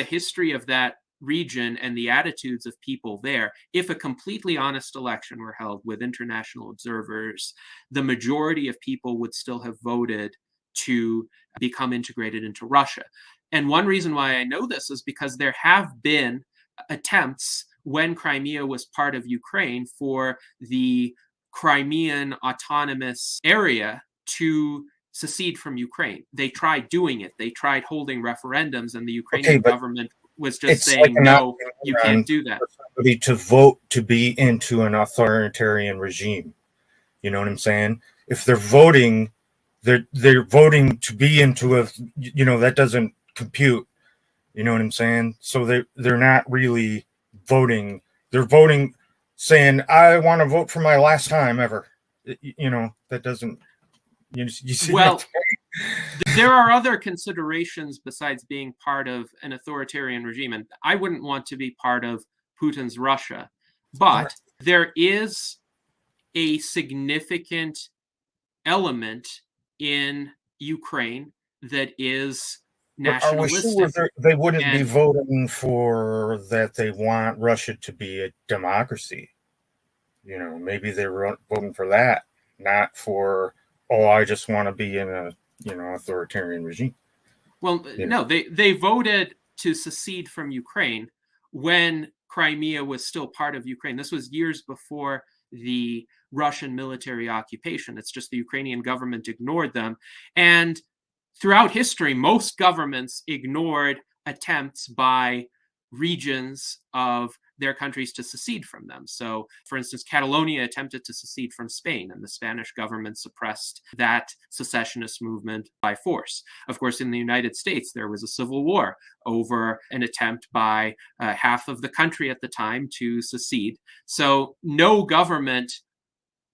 history of that region and the attitudes of people there, if a completely honest election were held with international observers, the majority of people would still have voted to become integrated into Russia. And one reason why I know this is because there have been attempts when Crimea was part of Ukraine for the Crimean autonomous area to secede from Ukraine. They tried doing it. They tried holding referendums, and the Ukrainian government was just saying, like, no, you can't do that. Somebody to vote to be into an authoritarian regime. You know what I'm saying? If they're voting, they're voting to be into a, that doesn't compute. You know what I'm saying? So they're not really voting. They're voting saying, I want to vote for my last time ever. That doesn't, you see. Well, there are other considerations besides being part of an authoritarian regime, and I wouldn't want to be part of Putin's Russia, but there is a significant element in Ukraine that is nationalistic. Are we sure they wouldn't be voting for that they want Russia to be a democracy? Maybe they're voting for that, not for, I just want to be in a authoritarian regime. Well, no, they voted to secede from Ukraine when Crimea was still part of Ukraine. This was years before the Russian military occupation. It's just the Ukrainian government ignored them. And throughout history, most governments ignored attempts by regions of their countries to secede from them. So, for instance, Catalonia attempted to secede from Spain, and the Spanish government suppressed that secessionist movement by force. Of course, in the United States, there was a civil war over an attempt by half of the country at the time to secede. So no government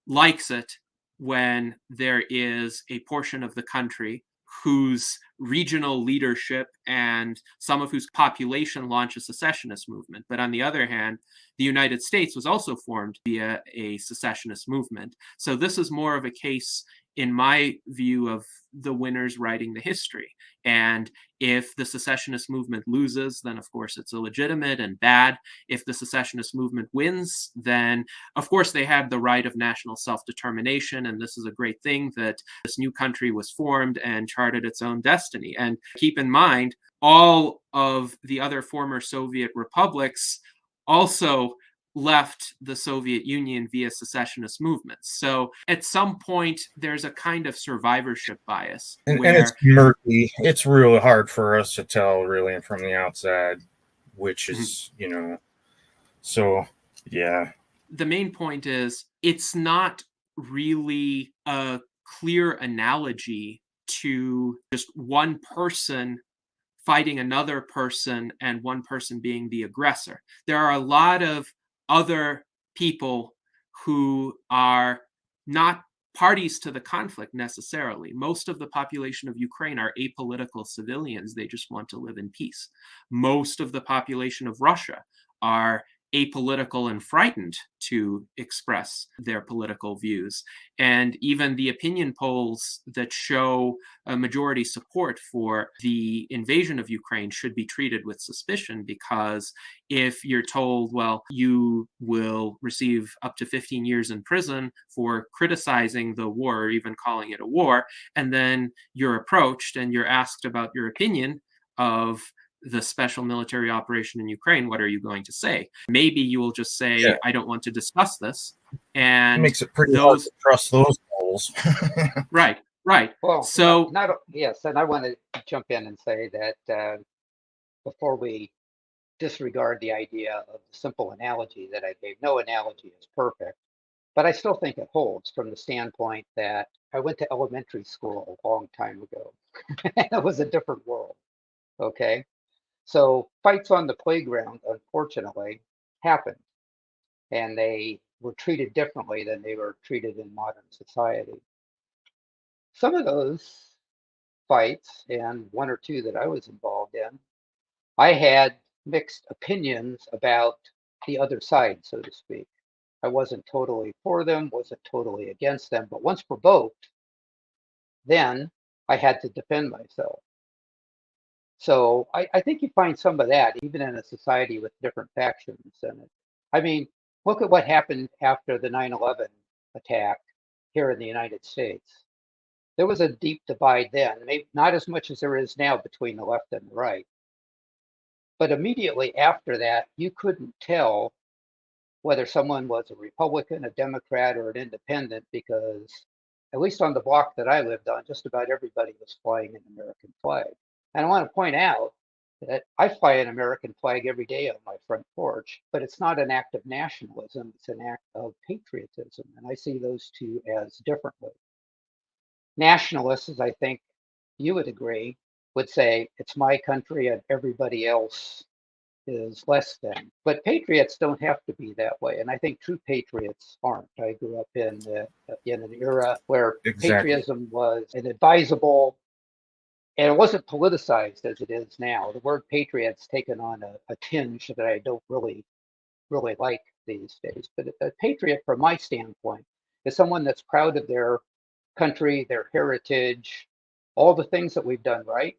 likes it when there is a portion of the country whose regional leadership and some of whose population launch a secessionist movement. But on the other hand, the United States was also formed via a secessionist movement. So this is more of a case, in my view, of the winners writing the history. And if the secessionist movement loses, then of course it's illegitimate and bad. If the secessionist movement wins, then of course they had the right of national self-determination. And this is a great thing that this new country was formed and charted its own destiny. And keep in mind, all of the other former Soviet republics also left the Soviet Union via secessionist movements. So at some point, there's a kind of survivorship bias. And it's murky. It's really hard for us to tell, really, from the outside, which is, so, yeah. The main point is it's not really a clear analogy to just one person fighting another person and one person being the aggressor. There are a lot of other people who are not parties to the conflict necessarily. Most of the population of Ukraine are apolitical civilians. They just want to live in peace. Most of the population of Russia are apolitical and frightened to express their political views. And even the opinion polls that show a majority support for the invasion of Ukraine should be treated with suspicion, because if you're told, well, you will receive up to 15 years in prison for criticizing the war or even calling it a war, and then you're approached and you're asked about your opinion of the special military operation in Ukraine, what are you going to say? Maybe you will just say, I don't want to discuss this. And it makes it pretty hard to trust those polls. Right. Well, so yes, and I want to jump in and say that before we disregard the idea of the simple analogy that I gave, no analogy is perfect, but I still think it holds from the standpoint that I went to elementary school a long time ago. It was a different world. Okay. So fights on the playground, unfortunately, happened, and they were treated differently than they were treated in modern society. Some of those fights, and one or two that I was involved in, I had mixed opinions about the other side, so to speak. I wasn't totally for them, wasn't totally against them, but once provoked, then I had to defend myself. So I think you find some of that even in a society with different factions in it. I mean, look at what happened after the 9/11 attack here in the United States. There was a deep divide then, maybe not as much as there is now between the left and the right. But immediately after that, you couldn't tell whether someone was a Republican, a Democrat, or an independent, because at least on the block that I lived on, just about everybody was flying an American flag. And I want to point out that I fly an American flag every day on my front porch, but it's not an act of nationalism, it's an act of patriotism. And I see those two as differently. Nationalists, as I think you would agree, would say it's my country and everybody else is less than. But patriots don't have to be that way. And I think true patriots aren't. I grew up in an era where patriotism was an advisable, and it wasn't politicized as it is now. The word patriot's taken on a tinge that I don't really like these days. But a patriot, from my standpoint, is someone that's proud of their country, their heritage, all the things that we've done right,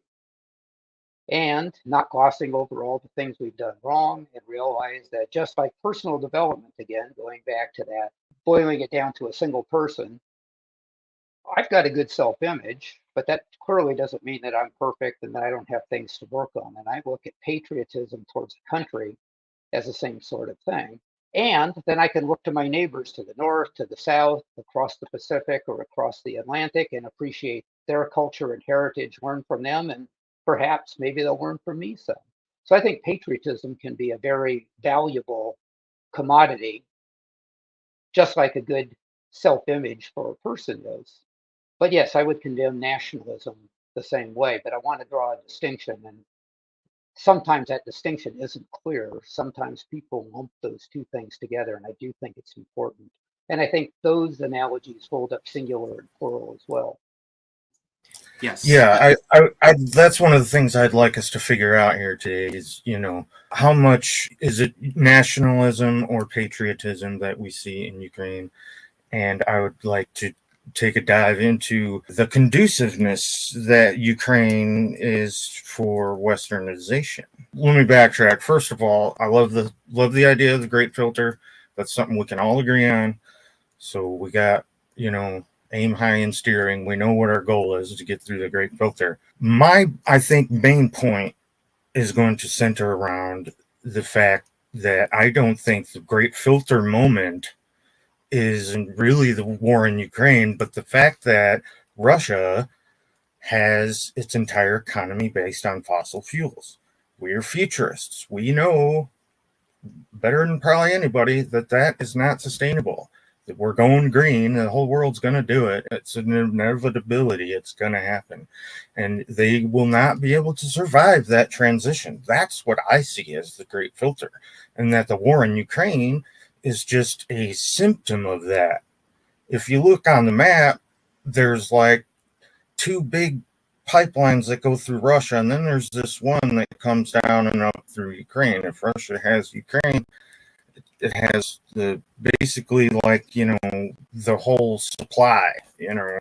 and not glossing over all the things we've done wrong, and realize that just like personal development, again, going back to that, boiling it down to a single person, I've got a good self-image, but that clearly doesn't mean that I'm perfect and that I don't have things to work on. And I look at patriotism towards the country as the same sort of thing. And then I can look to my neighbors to the north, to the south, across the Pacific or across the Atlantic, and appreciate their culture and heritage, learn from them, and perhaps maybe they'll learn from me some. So I think patriotism can be a very valuable commodity, just like a good self-image for a person is. But yes, I would condemn nationalism the same way, but I want to draw a distinction. And sometimes that distinction isn't clear. Sometimes people lump those two things together, and I do think it's important. And I think those analogies hold up singular and plural as well. Yes. Yeah, I that's one of the things I'd like us to figure out here today is, how much is it nationalism or patriotism that we see in Ukraine? And I would like to take a dive into the conduciveness that Ukraine is for Westernization. Let me backtrack. First of all, I love the idea of the Great Filter. That's something we can all agree on. So we got, aim high in steering. We know what our goal is to get through the Great Filter. My, I think, main point is going to center around the fact that I don't think the great filter moment is really the war in Ukraine, but the fact that Russia has its entire economy based on fossil fuels. We're futurists. We know better than probably anybody that that is not sustainable. That we're going green, the whole world's going to do it. It's an inevitability. It's going to happen. And they will not be able to survive that transition. That's what I see as the great filter. And that the war in Ukraine is just a symptom of that. If you look on the map, there's like two big pipelines that go through Russia, and then there's this one that comes down and up through Ukraine. If Russia has Ukraine, it has the basically like, you know, the whole supply, you know.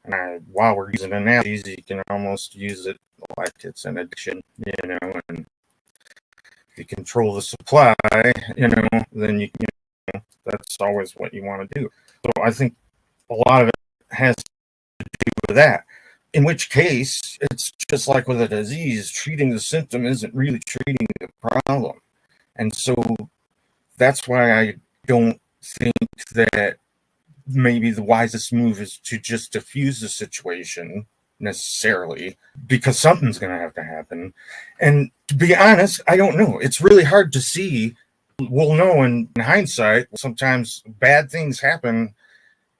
And while we're using analogies, you can almost use it like it's an addiction, you know, and if you control the supply, you know, then you know, that's always what you want to do. So I think a lot of it has to do with that. In which case, it's just like with a disease, treating the symptom isn't really treating the problem. And so that's why I don't think that maybe the wisest move is to just diffuse the situation necessarily, because something's going to have to happen. And to be honest, I don't know. It's really hard to see. We'll know in hindsight. Sometimes bad things happen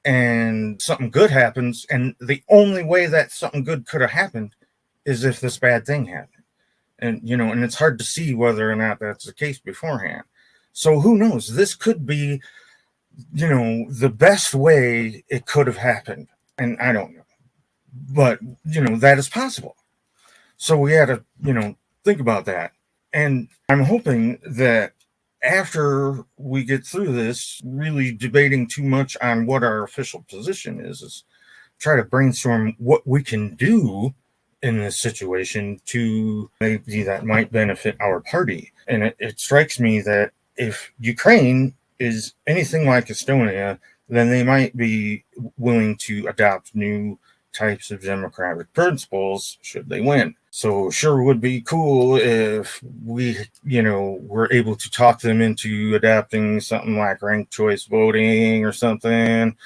and something good happens, and the only way that something good could have happened is if this bad thing happened. And, you know, and it's hard to see whether or not that's the case beforehand. So who knows? This could be, you know, the best way it could have happened. And I don't know. But, you know, that is possible. So we had to, you know, think about that. And I'm hoping that after we get through this, really debating too much on what our official position is try to brainstorm what we can do in this situation to maybe that might benefit our party. And it strikes me that if Ukraine is anything like Estonia, then they might be willing to adopt new types of democratic principles should they win. So sure would be cool if we, you know, were able to talk them into adapting something like ranked choice voting or something,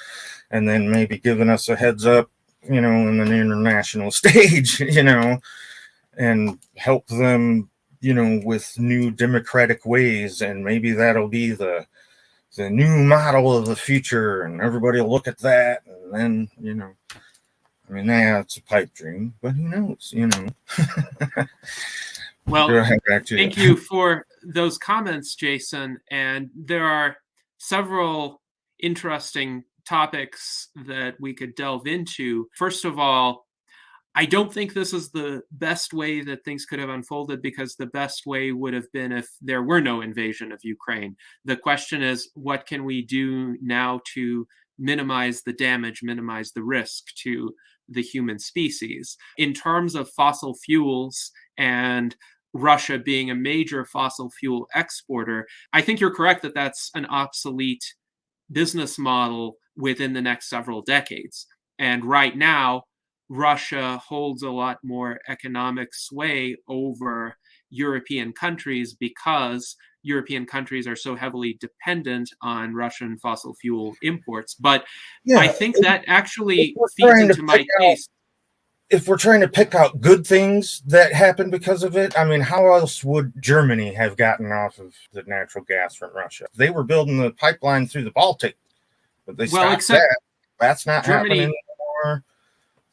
and then maybe giving us a heads up, you know, in an international stage, you know, and help them, you know, with new democratic ways, and maybe that'll be the new model of the future, and everybody will look at that, and then, you know, I mean, yeah, it's a pipe dream, but who knows, you know. Well, thank you for those comments, Jason. And there are several interesting topics that we could delve into. First of all, I don't think this is the best way that things could have unfolded, because the best way would have been if there were no invasion of Ukraine. The question is, what can we do now to minimize the damage, minimize the risk to the human species? In terms of fossil fuels and Russia being a major fossil fuel exporter, I think you're correct that that's an obsolete business model within the next several decades. And right now, Russia holds a lot more economic sway over European countries because European countries are so heavily dependent on Russian fossil fuel imports. But yeah, I think that actually feeds into my case. If we're trying to pick out good things that happened because of it, I mean, how else would Germany have gotten off of the natural gas from Russia? They were building the pipeline through the Baltic, but they stopped that. That's not happening anymore.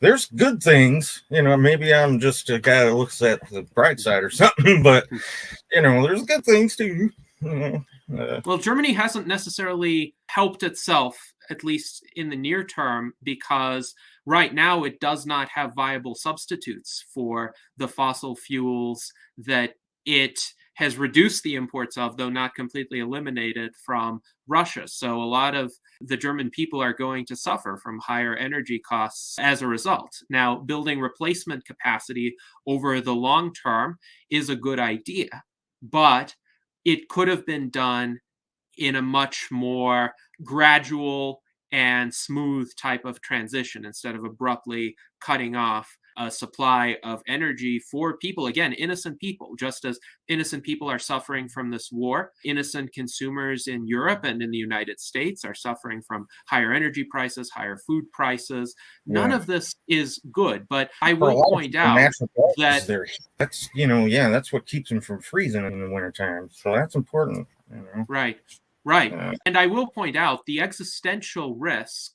There's good things, you know, maybe I'm just a guy that looks at the bright side or something, but, you know, there's good things too. Well, Germany hasn't necessarily helped itself, at least in the near term, because right now it does not have viable substitutes for the fossil fuels that it has reduced the imports of, though not completely eliminated, from Russia. So a lot of the German people are going to suffer from higher energy costs as a result. Now, building replacement capacity over the long term is a good idea, but it could have been done in a much more gradual and smooth type of transition instead of abruptly cutting off a supply of energy for people, again, innocent people, just as innocent people are suffering from this war. Innocent consumers in Europe and in the United States are suffering from higher energy prices, higher food prices. None of this is good, but I will point out that that's, that's what keeps them from freezing in the wintertime. So that's important. Right. And I will point out the existential risk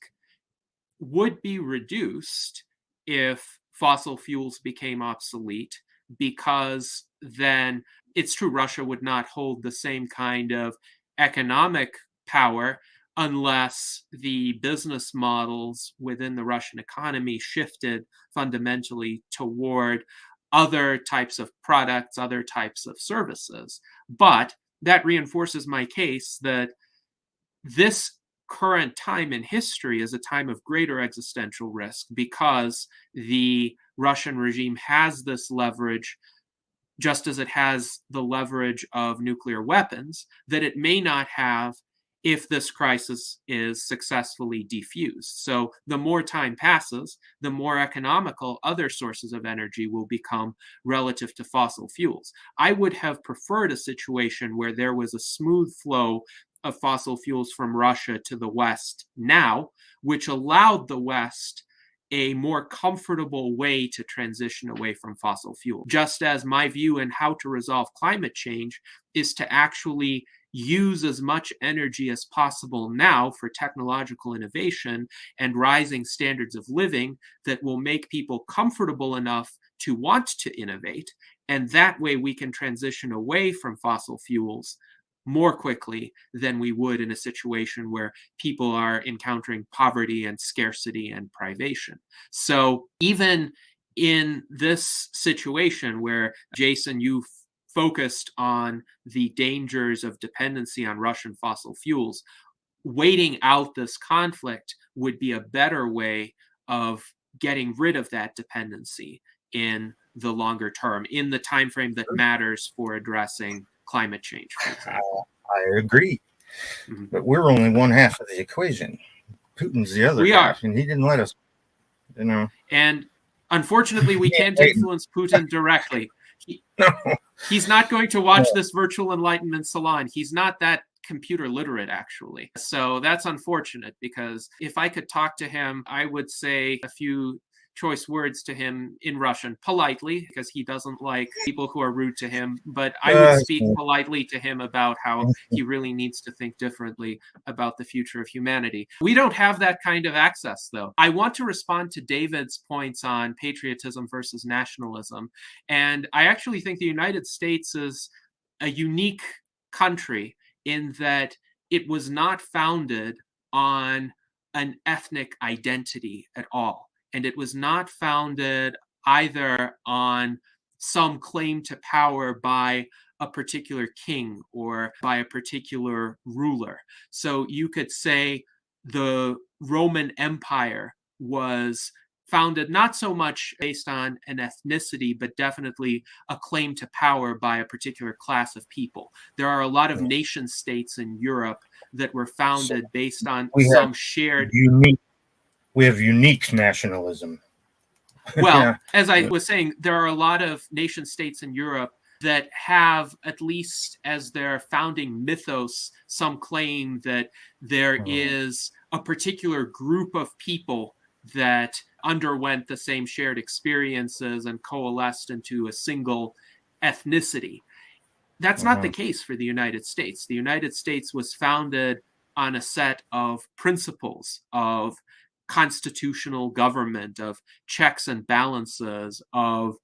would be reduced if fossil fuels became obsolete, because then it's true Russia would not hold the same kind of economic power unless the business models within the Russian economy shifted fundamentally toward other types of products, other types of services. But that reinforces my case that this current time in history is a time of greater existential risk, because the Russian regime has this leverage, just as it has the leverage of nuclear weapons, that it may not have if this crisis is successfully defused. So the more time passes, the more economical other sources of energy will become relative to fossil fuels. I would have preferred a situation where there was a smooth flow of fossil fuels from Russia to the West now, which allowed the West a more comfortable way to transition away from fossil fuel. Just as my view in how to resolve climate change is to actually use as much energy as possible now for technological innovation and rising standards of living that will make people comfortable enough to want to innovate. And that way we can transition away from fossil fuels more quickly than we would in a situation where people are encountering poverty and scarcity and privation. So even in this situation where, Jason, you focused on the dangers of dependency on Russian fossil fuels, waiting out this conflict would be a better way of getting rid of that dependency in the longer term, in the time frame that matters for addressing climate change, for example. I agree. But we're only one half of the equation. Putin's the other half, and he didn't let us, And unfortunately, we can't influence Putin directly. He's not going to watch this virtual Enlightenment Salon. He's not that computer literate, actually. So that's unfortunate, because if I could talk to him, I would say a few choice words to him in Russian, politely, because he doesn't like people who are rude to him. But I would speak politely to him about how he really needs to think differently about the future of humanity. We don't have that kind of access, though. I want to respond to David's points on patriotism versus nationalism. And I actually think the United States is a unique country in that it was not founded on an ethnic identity at all. And it was not founded either on some claim to power by a particular king or by a particular ruler. So you could say the Roman Empire was founded not so much based on an ethnicity, but definitely a claim to power by a particular class of people. There are a lot of nation states in Europe that were founded based on some shared... We have unique nationalism. Well, as I was saying, there are a lot of nation states in Europe that have, at least as their founding mythos, some claim that there is a particular group of people that underwent the same shared experiences and coalesced into a single ethnicity. That's not the case for the United States. The United States was founded on a set of principles of constitutional government, of checks and balances, of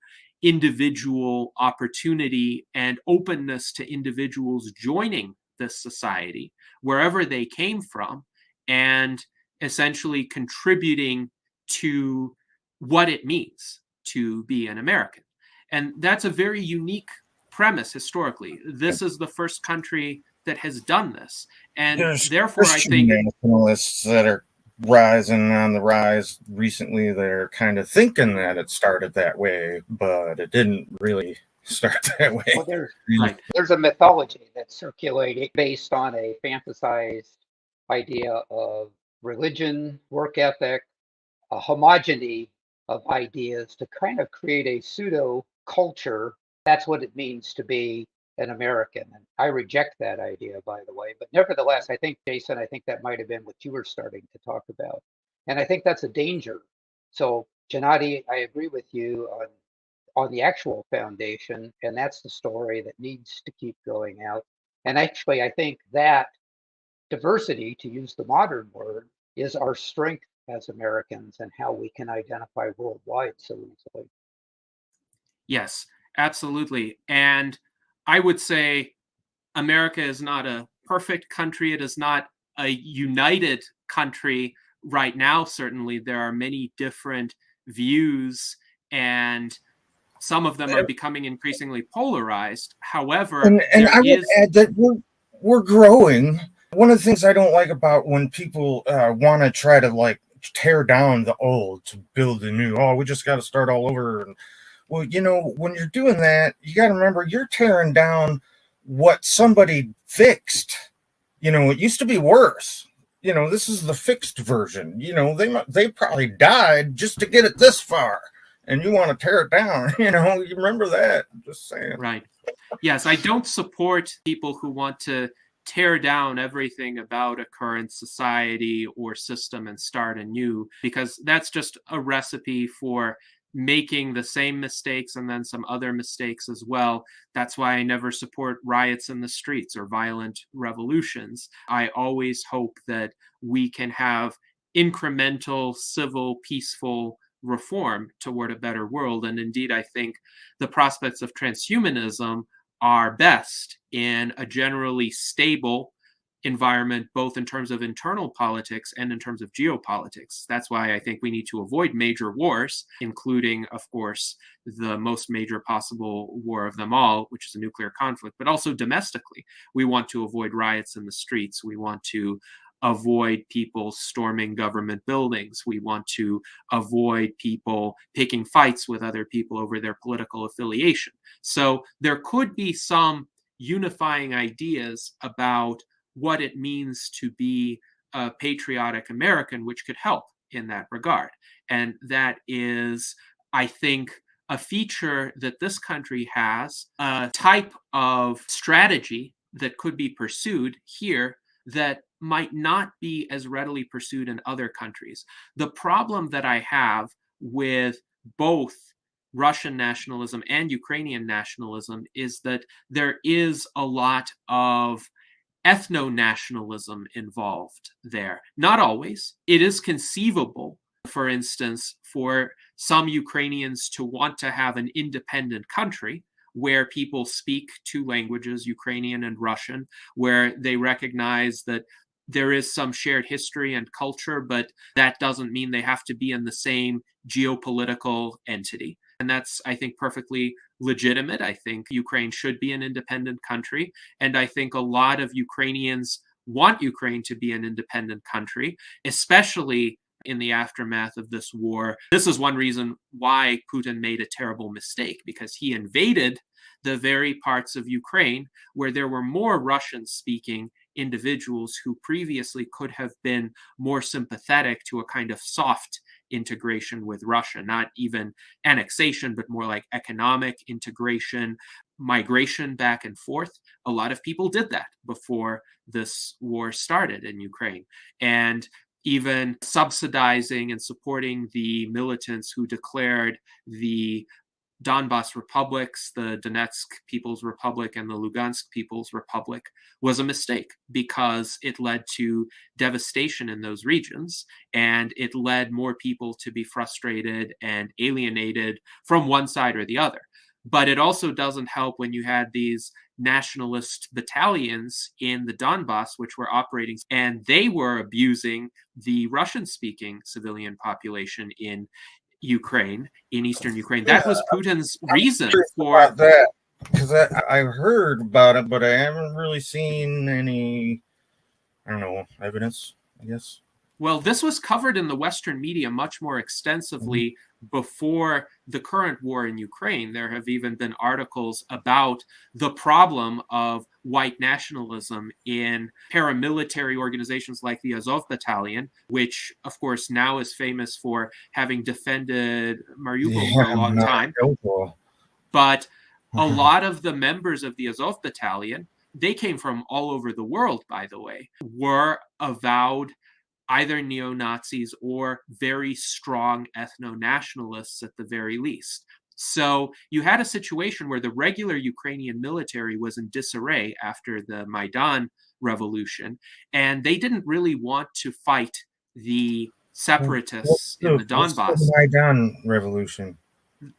individual opportunity and openness to individuals joining this society wherever they came from, and essentially contributing to what it means to be an American. And that's a very unique premise historically. This is the first country that has done this. And therefore, I think nationalists that are rising on the rise recently, they're kind of thinking that it started that way, but it didn't really start that way. Well, there's a mythology that's circulating based on a fantasized idea of religion, work ethic, a homogeny of ideas to kind of create a pseudo culture. That's what it means to be an American. And I reject that idea, by the way. But nevertheless, I think, Jason, I think that might have been what you were starting to talk about. And I think that's a danger. So, Gennady, I agree with you on the actual foundation, and that's the story that needs to keep going out. And actually, I think that diversity, to use the modern word, is our strength as Americans and how we can identify worldwide so easily. Yes, absolutely. And I would say America is not a perfect country. It is not a united country right now. Certainly, there are many different views, and some of them are becoming increasingly polarized. However, and I would add that we're growing. One of the things I don't like about when people want to try to like tear down the old to build the new. Oh, we just got to start all over. And, well, you know, when you're doing that, you got to remember you're tearing down what somebody fixed. You know, it used to be worse. You know, this is the fixed version. You know, they probably died just to get it this far, and you want to tear it down. You know, you remember that. I'm just saying. Right. Yes, I don't support people who want to tear down everything about a current society or system and start anew, because that's just a recipe for making the same mistakes and then some other mistakes as well. That's why I never support riots in the streets or violent revolutions. I always hope that we can have incremental, civil, peaceful reform toward a better world. And indeed, I think the prospects of transhumanism are best in a generally stable environment, both in terms of internal politics and in terms of geopolitics. That's why I think we need to avoid major wars, including, of course, the most major possible war of them all, which is a nuclear conflict, but also domestically. We want to avoid riots in the streets. We want to avoid people storming government buildings. We want to avoid people picking fights with other people over their political affiliation. So there could be some unifying ideas about what it means to be a patriotic American, which could help in that regard. And that is, I think, a feature that this country has, a type of strategy that could be pursued here that might not be as readily pursued in other countries. The problem that I have with both Russian nationalism and Ukrainian nationalism is that there is a lot of ethno-nationalism involved there. Not always. It is conceivable, for instance, for some Ukrainians to want to have an independent country where people speak two languages, Ukrainian and Russian, where they recognize that there is some shared history and culture, but that doesn't mean they have to be in the same geopolitical entity. And that's, I think, perfectly legitimate. I think Ukraine should be an independent country. And I think a lot of Ukrainians want Ukraine to be an independent country, especially in the aftermath of this war. This is one reason why Putin made a terrible mistake, because he invaded the very parts of Ukraine where there were more Russian-speaking individuals who previously could have been more sympathetic to a kind of soft integration with Russia, not even annexation, but more like economic integration, migration back and forth. A lot of people did that before this war started in Ukraine. And even subsidizing and supporting the militants who declared the Donbas republics, the Donetsk People's Republic and the Lugansk People's Republic, was a mistake because it led to devastation in those regions, and it led more people to be frustrated and alienated from one side or the other. But it also doesn't help when you had these nationalist battalions in the Donbas, which were operating, and they were abusing the Russian-speaking civilian population in Ukraine, in eastern Ukraine. That was Putin's reason for that, because I heard about it, but I haven't really seen any, I don't know, evidence, I guess. Well, this was covered in the Western media much more extensively before the current war in Ukraine, there have even been articles about the problem of white nationalism in paramilitary organizations like the Azov Battalion, which, of course, now is famous for having defended Mariupol for a long time. But a lot of the members of the Azov Battalion, they came from all over the world, by the way, were avowed either neo-Nazis or very strong ethno-nationalists at the very least. So you had a situation where the regular Ukrainian military was in disarray after the Maidan revolution, and they didn't really want to fight the separatists in the Donbass. What's the Maidan revolution?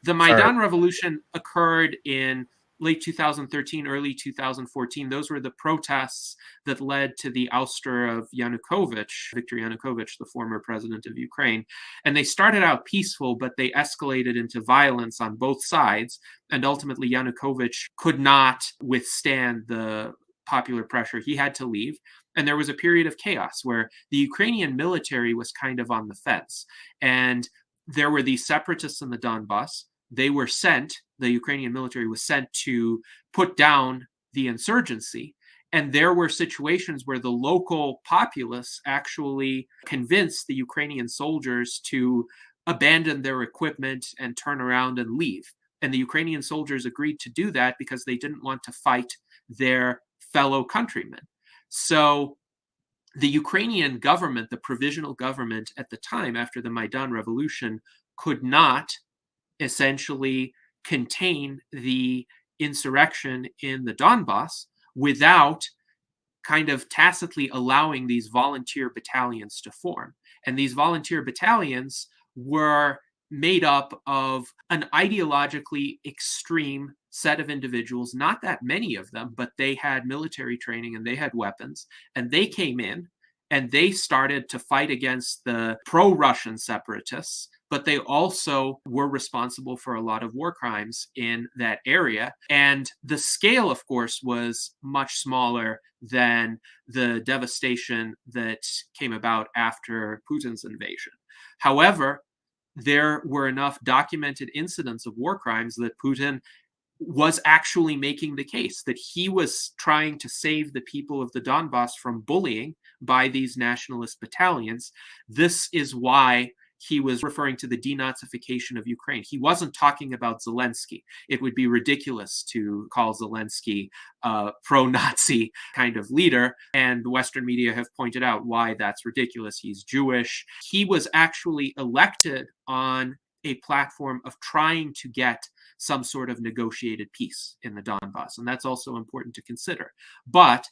The Maidan revolution occurred in late 2013, early 2014. Those were the protests that led to the ouster of Yanukovych, Viktor Yanukovych, the former president of Ukraine. And they started out peaceful, but they escalated into violence on both sides. And ultimately, Yanukovych could not withstand the popular pressure. He had to leave. And there was a period of chaos where the Ukrainian military was kind of on the fence. And there were these separatists in the Donbass. They were sent, the Ukrainian military was sent to put down the insurgency. And there were situations where the local populace actually convinced the Ukrainian soldiers to abandon their equipment and turn around and leave. And the Ukrainian soldiers agreed to do that because they didn't want to fight their fellow countrymen. So the Ukrainian government, the provisional government at the time after the Maidan revolution, could not essentially contain the insurrection in the Donbass without kind of tacitly allowing these volunteer battalions to form. And these volunteer battalions were made up of an ideologically extreme set of individuals, not that many of them, but they had military training and they had weapons, and they came in and they started to fight against the pro-Russian separatists, but they also were responsible for a lot of war crimes in that area. And the scale, of course, was much smaller than the devastation that came about after Putin's invasion. However, there were enough documented incidents of war crimes that Putin was actually making the case that he was trying to save the people of the Donbass from bullying by these nationalist battalions. This is why he was referring to the denazification of Ukraine. He wasn't talking about Zelensky. It would be ridiculous to call Zelensky a pro-Nazi kind of leader, and Western media have pointed out why that's ridiculous. He's Jewish. He was actually elected on a platform of trying to get some sort of negotiated peace in the Donbass, and that's also important to consider. But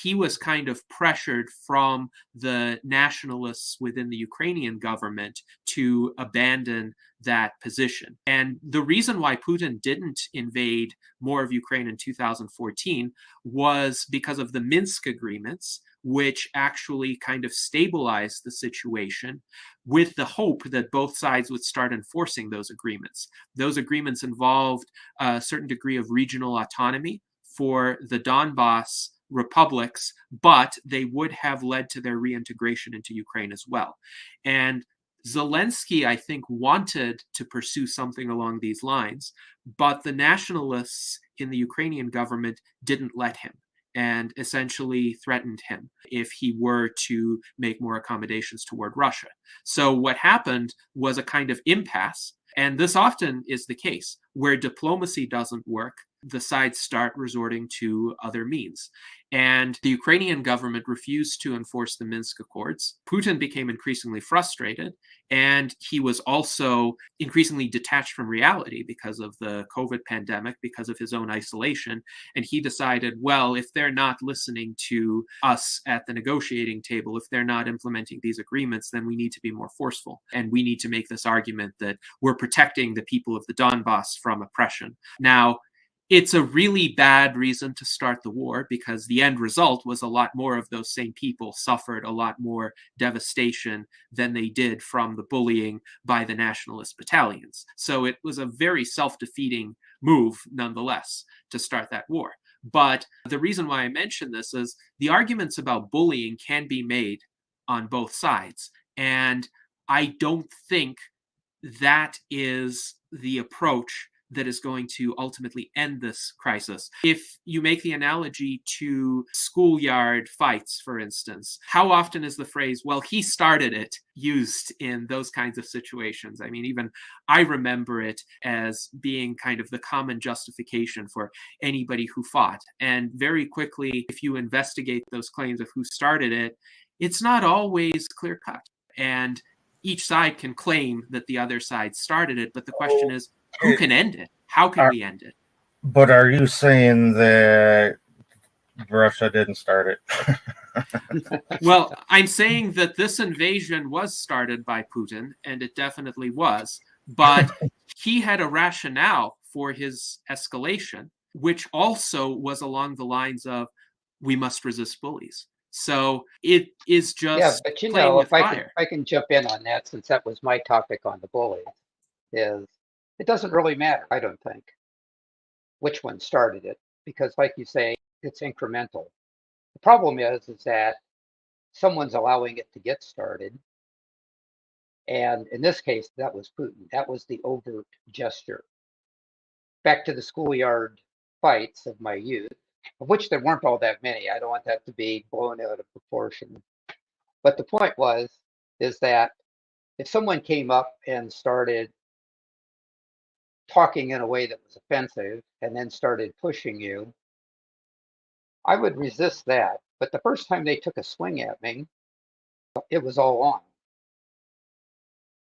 he was kind of pressured from the nationalists within the Ukrainian government to abandon that position. And the reason why Putin didn't invade more of Ukraine in 2014 was because of the Minsk agreements, which actually kind of stabilized the situation with the hope that both sides would start enforcing those agreements. Those agreements involved a certain degree of regional autonomy for the Donbass republics, but they would have led to their reintegration into Ukraine as well. And Zelensky, I think, wanted to pursue something along these lines, but the nationalists in the Ukrainian government didn't let him and essentially threatened him if he were to make more accommodations toward Russia. So what happened was a kind of impasse, and this often is the case. Where diplomacy doesn't work, the sides start resorting to other means. And the Ukrainian government refused to enforce the Minsk Accords. Putin became increasingly frustrated, and he was also increasingly detached from reality because of the COVID pandemic, because of his own isolation. And he decided, well, if they're not listening to us at the negotiating table, if they're not implementing these agreements, then we need to be more forceful. And we need to make this argument that we're protecting the people of the Donbass from oppression. Now, it's a really bad reason to start the war because the end result was a lot more of those same people suffered a lot more devastation than they did from the bullying by the nationalist battalions. So it was a very self-defeating move, nonetheless, to start that war. But the reason why I mention this is the arguments about bullying can be made on both sides. And I don't think that is the approach that is going to ultimately end this crisis. If you make the analogy to schoolyard fights, for instance, how often is the phrase, well, he started it, used in those kinds of situations? I mean, even I remember it as being kind of the common justification for anybody who fought. And very quickly, if you investigate those claims of who started it, it's not always clear cut. And each side can claim that the other side started it, but the question is, who can end it? How can we end it? But are you saying that Russia didn't start it? Well, I'm saying that this invasion was started by Putin, and it definitely was. But he had a rationale for his escalation, which also was along the lines of, we must resist bullies. So it is just but playing with fire. I can jump in on that, since that was my topic on the bullies, is it doesn't really matter, I don't think, which one started it, because like you say, it's incremental. The problem is that someone's allowing it to get started. And in this case, that was Putin. That was the overt gesture. Back to the schoolyard fights of my youth, of which there weren't all that many. I don't want that to be blown out of proportion. But the point is that if someone came up and started talking in a way that was offensive and then started pushing you, I would resist that. But the first time they took a swing at me, it was all on.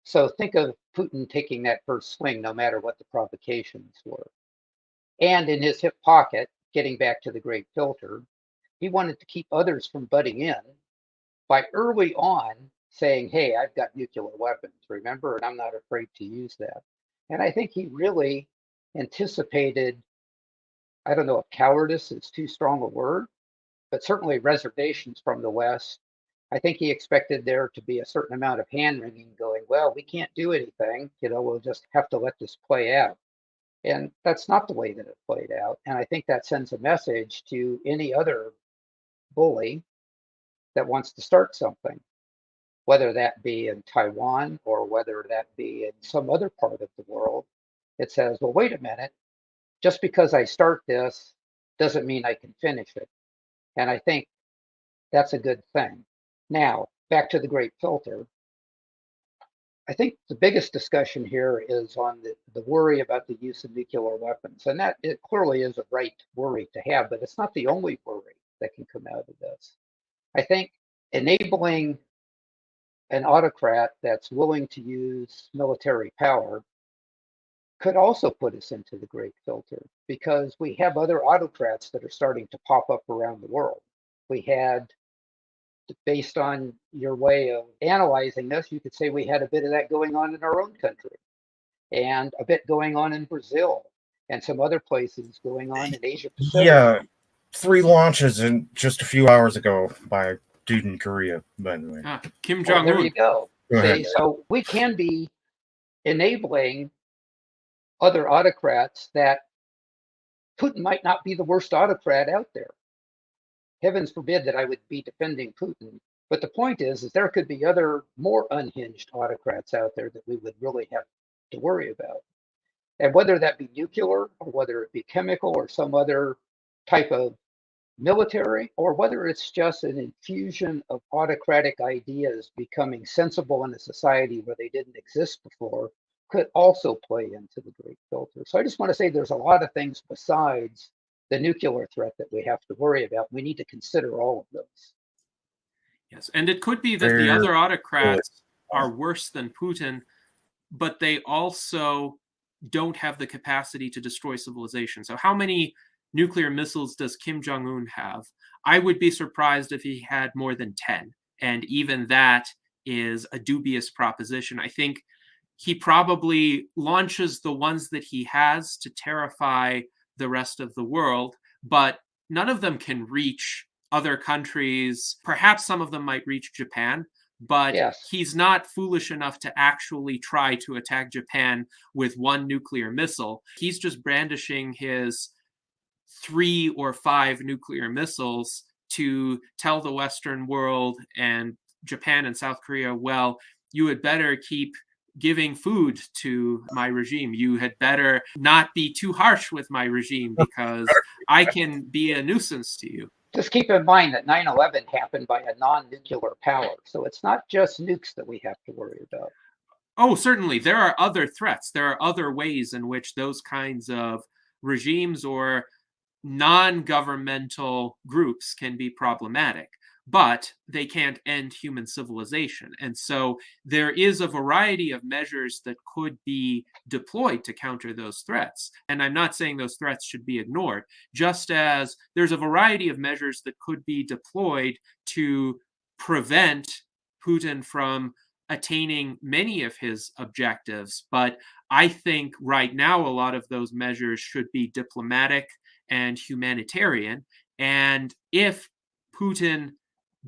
So think of Putin taking that first swing, no matter what the provocations were. And in his hip pocket, getting back to the great filter, he wanted to keep others from butting in by early on saying, hey, I've got nuclear weapons, remember, and I'm not afraid to use that. And I think he really anticipated, I don't know if cowardice is too strong a word, but certainly reservations from the West. I think he expected there to be a certain amount of hand wringing going, well, we can't do anything, we'll just have to let this play out. And that's not the way that it played out. And I think that sends a message to any other bully that wants to start something, whether that be in Taiwan or whether that be in some other part of the world. It says, well, wait a minute, just because I start this doesn't mean I can finish it. And I think that's a good thing. Now, back to the great filter. I think the biggest discussion here is on the worry about the use of nuclear weapons. And that it clearly is a right worry to have, but it's not the only worry that can come out of this. I think enabling an autocrat that's willing to use military power could also put us into the great filter, because we have other autocrats that are starting to pop up around the world. We had, based on your way of analyzing this, you could say we had a bit of that going on in our own country, and a bit going on in Brazil, and some other places going on in Asia Pacific. Yeah, 3 launches in just a few hours ago by a dude in Korea, by the way. Kim Jong-un. There you go. Go So we can be enabling other autocrats that Putin might not be the worst autocrat out there. Heavens forbid that I would be defending Putin. But the point is there could be other more unhinged autocrats out there that we would really have to worry about. And whether that be nuclear, or whether it be chemical, or some other type of military, or whether it's just an infusion of autocratic ideas becoming sensible in a society where they didn't exist before, could also play into the great filter. So I just want to say there's a lot of things besides the nuclear threat that we have to worry about. We need to consider all of those. Yes, and it could be that the other autocrats are worse than Putin, but they also don't have the capacity to destroy civilization. So how many nuclear missiles does Kim Jong-un have? I would be surprised if he had more than 10. And even that is a dubious proposition. I think he probably launches the ones that he has to terrify the rest of the world, but none of them can reach other countries. Perhaps some of them might reach Japan, but he's not foolish enough to actually try to attack Japan with one nuclear missile. He's just brandishing his 3 or 5 nuclear missiles to tell the Western world and Japan and South Korea, well, you had better keep giving food to my regime. You had better not be too harsh with my regime because I can be a nuisance to you. Just keep in mind that 9/11 happened by a non-nuclear power. So it's not just nukes that we have to worry about. Oh, certainly. There are other threats. There are other ways in which those kinds of regimes or non-governmental groups can be problematic, but they can't end human civilization. And so there is a variety of measures that could be deployed to counter those threats. And I'm not saying those threats should be ignored, just as there's a variety of measures that could be deployed to prevent Putin from attaining many of his objectives. But I think right now a lot of those measures should be diplomatic and humanitarian. And if Putin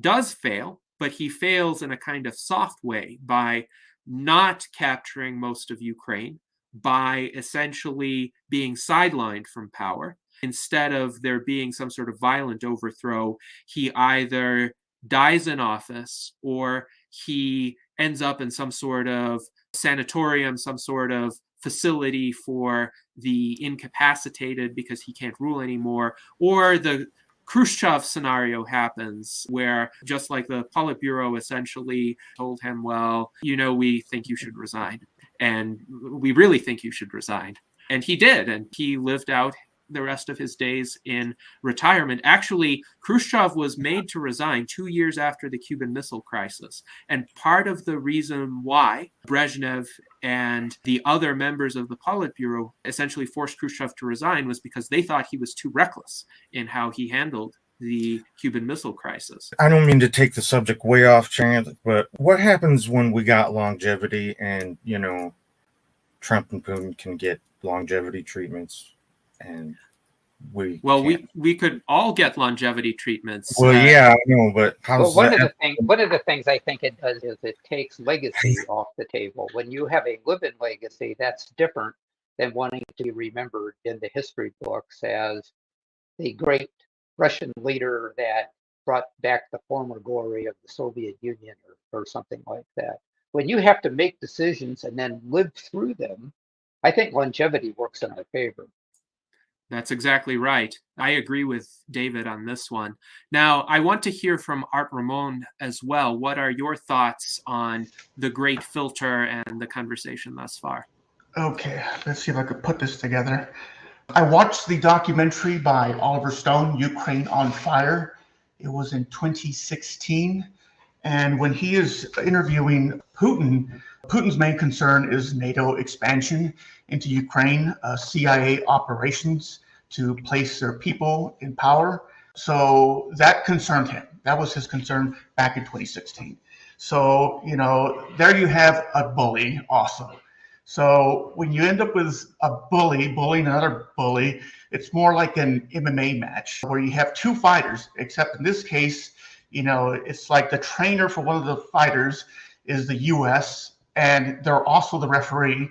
does fail, but he fails in a kind of soft way by not capturing most of Ukraine, by essentially being sidelined from power, instead of there being some sort of violent overthrow, he either dies in office or he ends up in some sort of sanatorium, some sort of facility for the incapacitated because he can't rule anymore, or the Khrushchev scenario happens where, just like the Politburo essentially told him, well, we think you should resign, and we really think you should resign. And he did, and he lived out the rest of his days in retirement. Actually, Khrushchev was made to resign 2 years after the Cuban Missile Crisis. And part of the reason why Brezhnev and the other members of the Politburo essentially forced Khrushchev to resign was because they thought he was too reckless in how he handled the Cuban Missile Crisis. I don't mean to take the subject way off chance, but what happens when we got longevity and, Trump and Putin can get longevity treatments? And we could all get longevity treatments. Well, yeah, I know, but one of the things I think it does is it takes legacy off the table. When you have a living legacy, that's different than wanting to be remembered in the history books as the great Russian leader that brought back the former glory of the Soviet Union or something like that. When you have to make decisions and then live through them, I think longevity works in our favor. That's exactly right. I agree with David on this one. Now, I want to hear from Art Ramon as well. What are your thoughts on the great filter and the conversation thus far? Okay, let's see if I could put this together. I watched the documentary by Oliver Stone, Ukraine on Fire. It was in 2016. And when he is interviewing Putin's main concern is NATO expansion into Ukraine, CIA operations to place their people in power. So that concerned him. That was his concern back in 2016. So, there you have a bully also. So when you end up with a bullying another bully, it's more like an MMA match where you have two fighters, except in this case, it's like the trainer for one of the fighters is the US, and they're also the referee.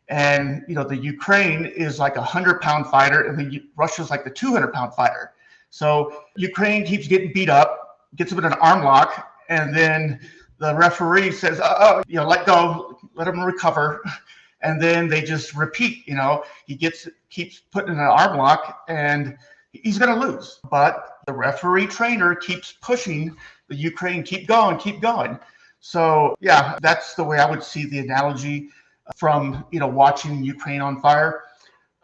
And, the Ukraine is like 100-pound fighter, and the Russia's like the 200-pound fighter. So Ukraine keeps getting beat up, gets him in an arm lock, and then the referee says, let go, let him recover. And then they just repeat, he keeps putting in an arm lock, and he's going to lose. But the referee trainer keeps pushing the Ukraine, keep going. So, yeah, that's the way I would see the analogy from, watching Ukraine on fire.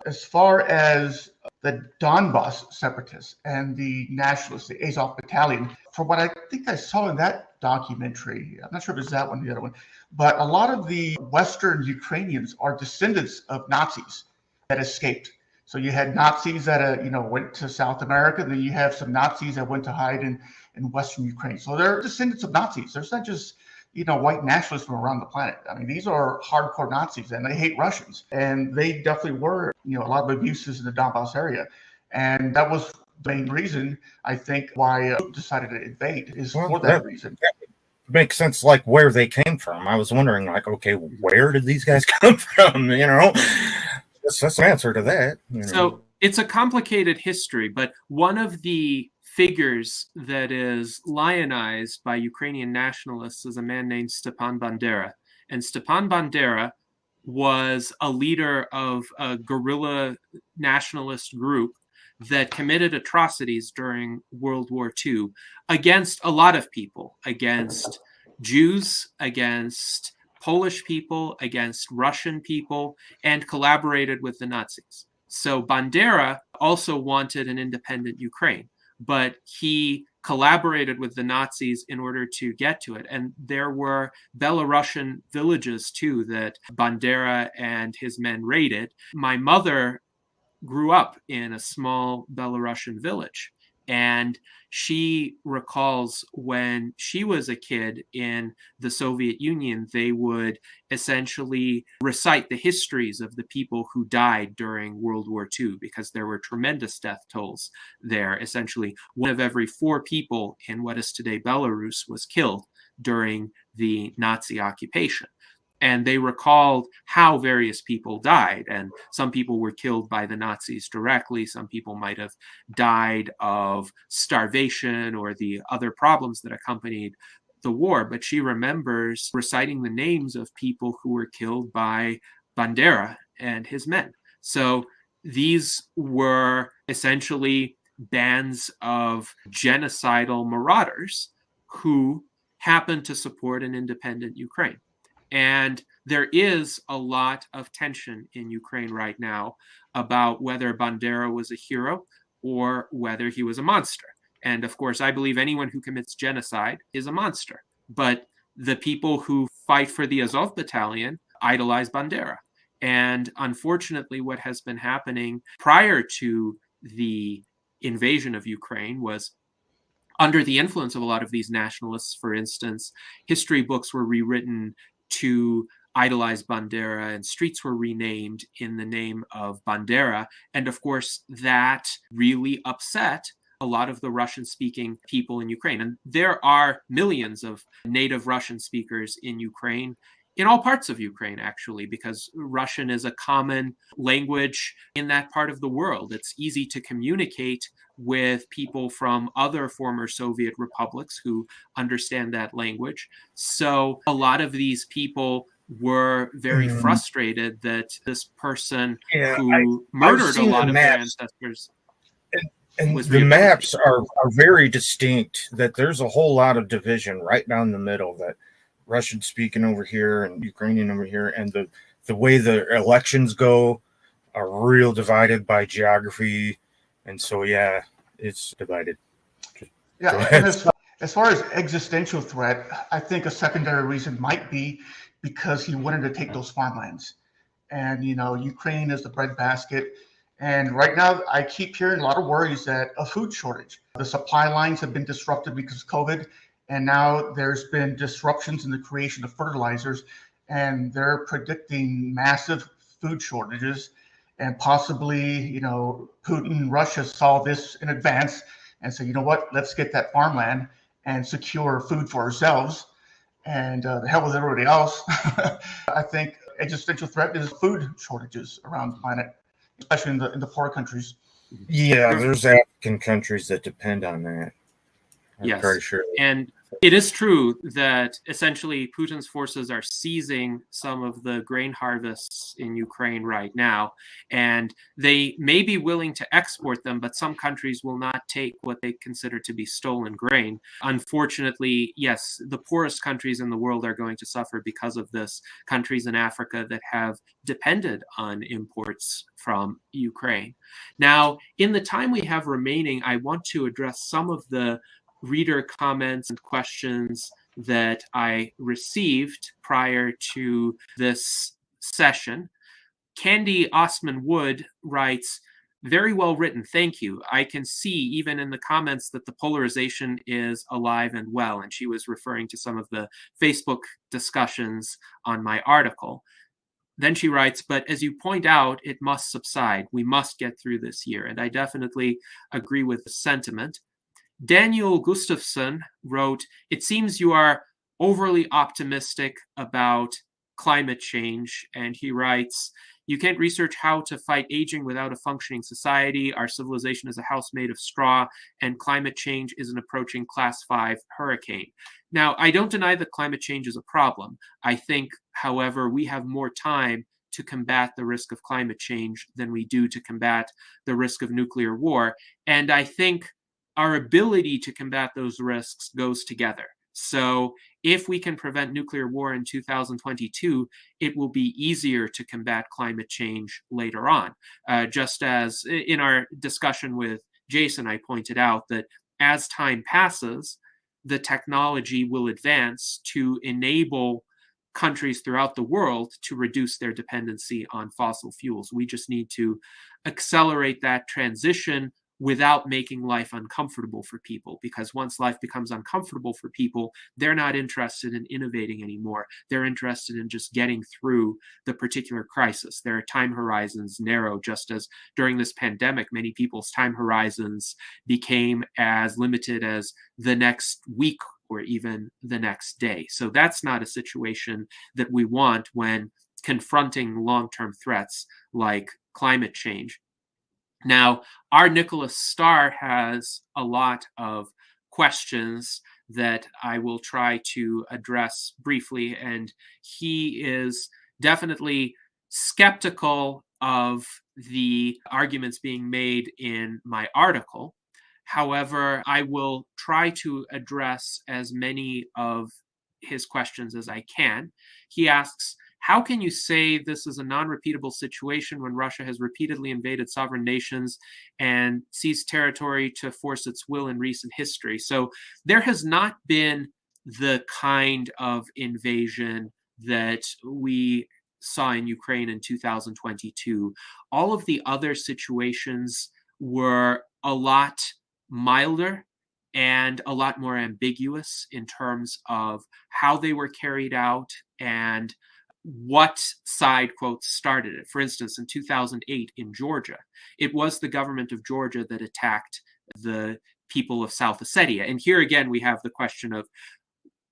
As far as the Donbas separatists and the nationalists, the Azov battalion, from what I think I saw in that documentary, I'm not sure if it's that one or the other one, but a lot of the Western Ukrainians are descendants of Nazis that escaped. So you had Nazis that, went to South America, then you have some Nazis that went to hide in Western Ukraine. So they're descendants of Nazis. There's not just white nationalists from around the planet. I mean, these are hardcore Nazis, and they hate Russians. And they definitely were, a lot of abuses in the Donbass area. And that was the main reason, I think, why Putin decided to invade, is for that reason. That makes sense, like, where they came from. I was wondering, like, okay, where did these guys come from, That's an answer to that. So it's a complicated history, but one of the figures that is lionized by Ukrainian nationalists is a man named Stepan Bandera. And Stepan Bandera was a leader of a guerrilla nationalist group that committed atrocities during World War II against a lot of people, against Jews, against Polish people, against Russian people, and collaborated with the Nazis. So Bandera also wanted an independent Ukraine, but he collaborated with the Nazis in order to get to it. And there were Belarusian villages, too, that Bandera and his men raided. My mother grew up in a small Belarusian village, and she recalls when she was a kid in the Soviet Union, they would essentially recite the histories of the people who died during World War II, because there were tremendous death tolls there. Essentially, one of every 4 people in what is today Belarus was killed during the Nazi occupation. And they recalled how various people died. And some people were killed by the Nazis directly. Some people might have died of starvation or the other problems that accompanied the war. But she remembers reciting the names of people who were killed by Bandera and his men. So these were essentially bands of genocidal marauders who happened to support an independent Ukraine. And there is a lot of tension in Ukraine right now about whether Bandera was a hero or whether he was a monster. And of course, I believe anyone who commits genocide is a monster. But the people who fight for the Azov battalion idolize Bandera. And unfortunately, what has been happening prior to the invasion of Ukraine was, under the influence of a lot of these nationalists, for instance, history books were rewritten to idolize Bandera, and streets were renamed in the name of Bandera. And of course, that really upset a lot of the Russian-speaking people in Ukraine. And there are millions of native Russian speakers in Ukraine, in all parts of Ukraine, actually, because Russian is a common language in that part of the world. It's easy to communicate with people from other former Soviet republics who understand that language. So a lot of these people were very frustrated that this person who murdered a lot of their ancestors. And the maps are very distinct, that there's a whole lot of division right down the middle, that Russian speaking over here and Ukrainian over here, and the way the elections go are real divided by geography. And so, yeah, it's divided. Yeah, and as far as existential threat, I think a secondary reason might be because he wanted to take those farmlands. And, you know, Ukraine is the breadbasket. And right now, I keep hearing a lot of worries that a food shortage. The supply lines have been disrupted because of COVID. And now there's been disruptions in the creation of fertilizers. And they're predicting massive food shortages. And possibly, you know, Putin and Russia saw this in advance and said, you know what, let's get that farmland and secure food for ourselves. And the hell with everybody else. I think existential threat is food shortages around the planet, especially in the poor countries. Yeah, there's African countries that depend on that. Yes, very sure. And it is true that essentially Putin's forces are seizing some of the grain harvests in Ukraine right now, and they may be willing to export them, but some countries will not take what they consider to be stolen grain. Unfortunately, yes, the poorest countries in the world are going to suffer because of this. Countries in Africa that have depended on imports from Ukraine. Now, in the time we have remaining, I want to address some of the reader comments and questions that I received prior to this session. Candy Osman Wood writes, very well written, thank you. I can see even in the comments that the polarization is alive and well, and she was referring to some of the Facebook discussions on my article. Then she writes, but as you point out, it must subside. We must get through this year, and I definitely agree with the sentiment. Daniel Gustafsson wrote, it seems you are overly optimistic about climate change. And he writes, You can't research how to fight aging without a functioning society. Our civilization is a house made of straw, and climate change is an approaching class 5 hurricane. Now, I don't deny that climate change is a problem. I think, however, we have more time to combat the risk of climate change than we do to combat the risk of nuclear war. And I think our ability to combat those risks goes together. So if we can prevent nuclear war in 2022, it will be easier to combat climate change later on. Just as in our discussion with Jason, I pointed out that as time passes, the technology will advance to enable countries throughout the world to reduce their dependency on fossil fuels. We just need to accelerate that transition without making life uncomfortable for people, because once life becomes uncomfortable for people, they're not interested in innovating anymore. They're interested in just getting through the particular crisis. Their time horizons narrow, just as during this pandemic, many people's time horizons became as limited as the next week or even the next day. So that's not a situation that we want when confronting long-term threats like climate change. Now, our Nicholas Starr has a lot of questions that I will try to address briefly, and he is definitely skeptical of the arguments being made in my article. However, I will try to address as many of his questions as I can. He asks, how can you say this is a non-repeatable situation when Russia has repeatedly invaded sovereign nations and seized territory to force its will in recent history? So there has not been the kind of invasion that we saw in Ukraine in 2022. All of the other situations were a lot milder and a lot more ambiguous in terms of how they were carried out and what side, quote, started it. For instance, in 2008 in Georgia, it was the government of Georgia that attacked the people of South Ossetia. And here again, we have the question of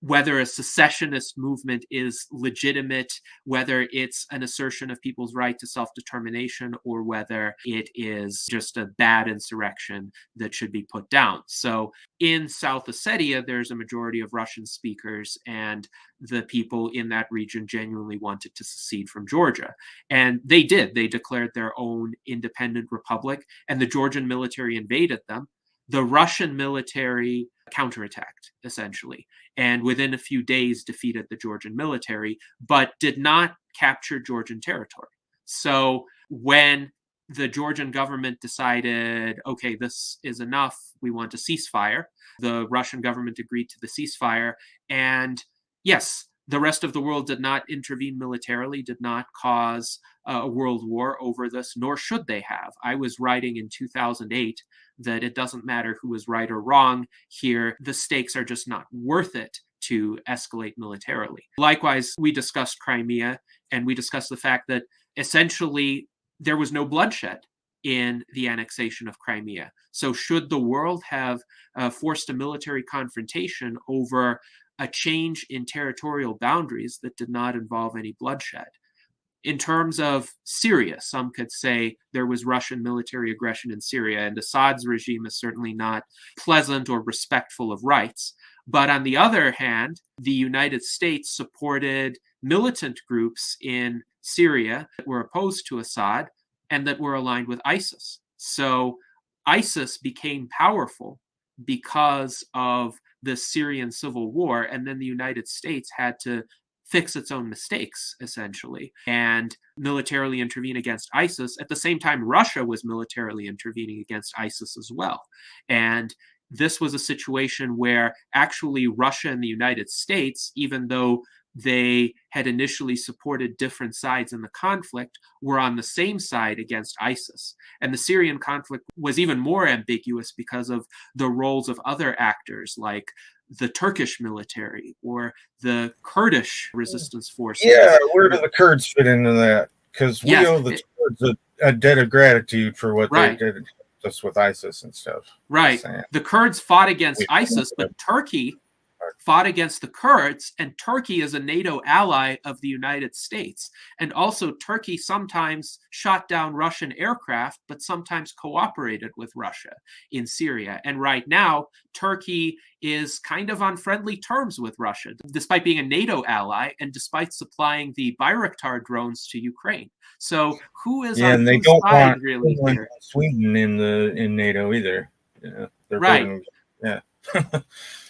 whether a secessionist movement is legitimate, whether it's an assertion of people's right to self-determination, or whether it is just a bad insurrection that should be put down. So in South Ossetia, there's a majority of Russian speakers, and the people in that region genuinely wanted to secede from Georgia. And they did. They declared their own independent republic, and the Georgian military invaded them. The Russian military counterattacked, essentially, and within a few days defeated the Georgian military, but did not capture Georgian territory. So when the Georgian government decided, okay, this is enough, we want a ceasefire, the Russian government agreed to the ceasefire. And yes, the rest of the world did not intervene militarily, did not cause a world war over this, nor should they have. I was writing in 2008 that it doesn't matter who is right or wrong here. The stakes are just not worth it to escalate militarily. Likewise, we discussed Crimea, and we discussed the fact that essentially there was no bloodshed in the annexation of Crimea. So should the world have forced a military confrontation over a change in territorial boundaries that did not involve any bloodshed? In terms of Syria, some could say there was Russian military aggression in Syria, and Assad's regime is certainly not pleasant or respectful of rights. But on the other hand, the United States supported militant groups in Syria that were opposed to Assad and that were aligned with ISIS. So ISIS became powerful because of the Syrian civil war, and then the United States had to fix its own mistakes, essentially, and militarily intervene against ISIS. At the same time, Russia was militarily intervening against ISIS as well. And this was a situation where actually Russia and the United States, even though they had initially supported different sides in the conflict, were on the same side against ISIS. And the Syrian conflict was even more ambiguous because of the roles of other actors like the Turkish military or the Kurdish resistance forces. Yeah, where do the Kurds fit into that? Because we owe the Kurds a debt of gratitude for what they did just with ISIS and stuff. Right. The Kurds fought against ISIS, but Turkey fought against the Kurds, and Turkey is a NATO ally of the United States. And also Turkey sometimes shot down Russian aircraft, but sometimes cooperated with Russia in Syria. And right now, Turkey is kind of on friendly terms with Russia, despite being a NATO ally and despite supplying the Bayraktar drones to Ukraine. So who is on whose side really here? Sweden in NATO either. Yeah, they're right. Voting, yeah.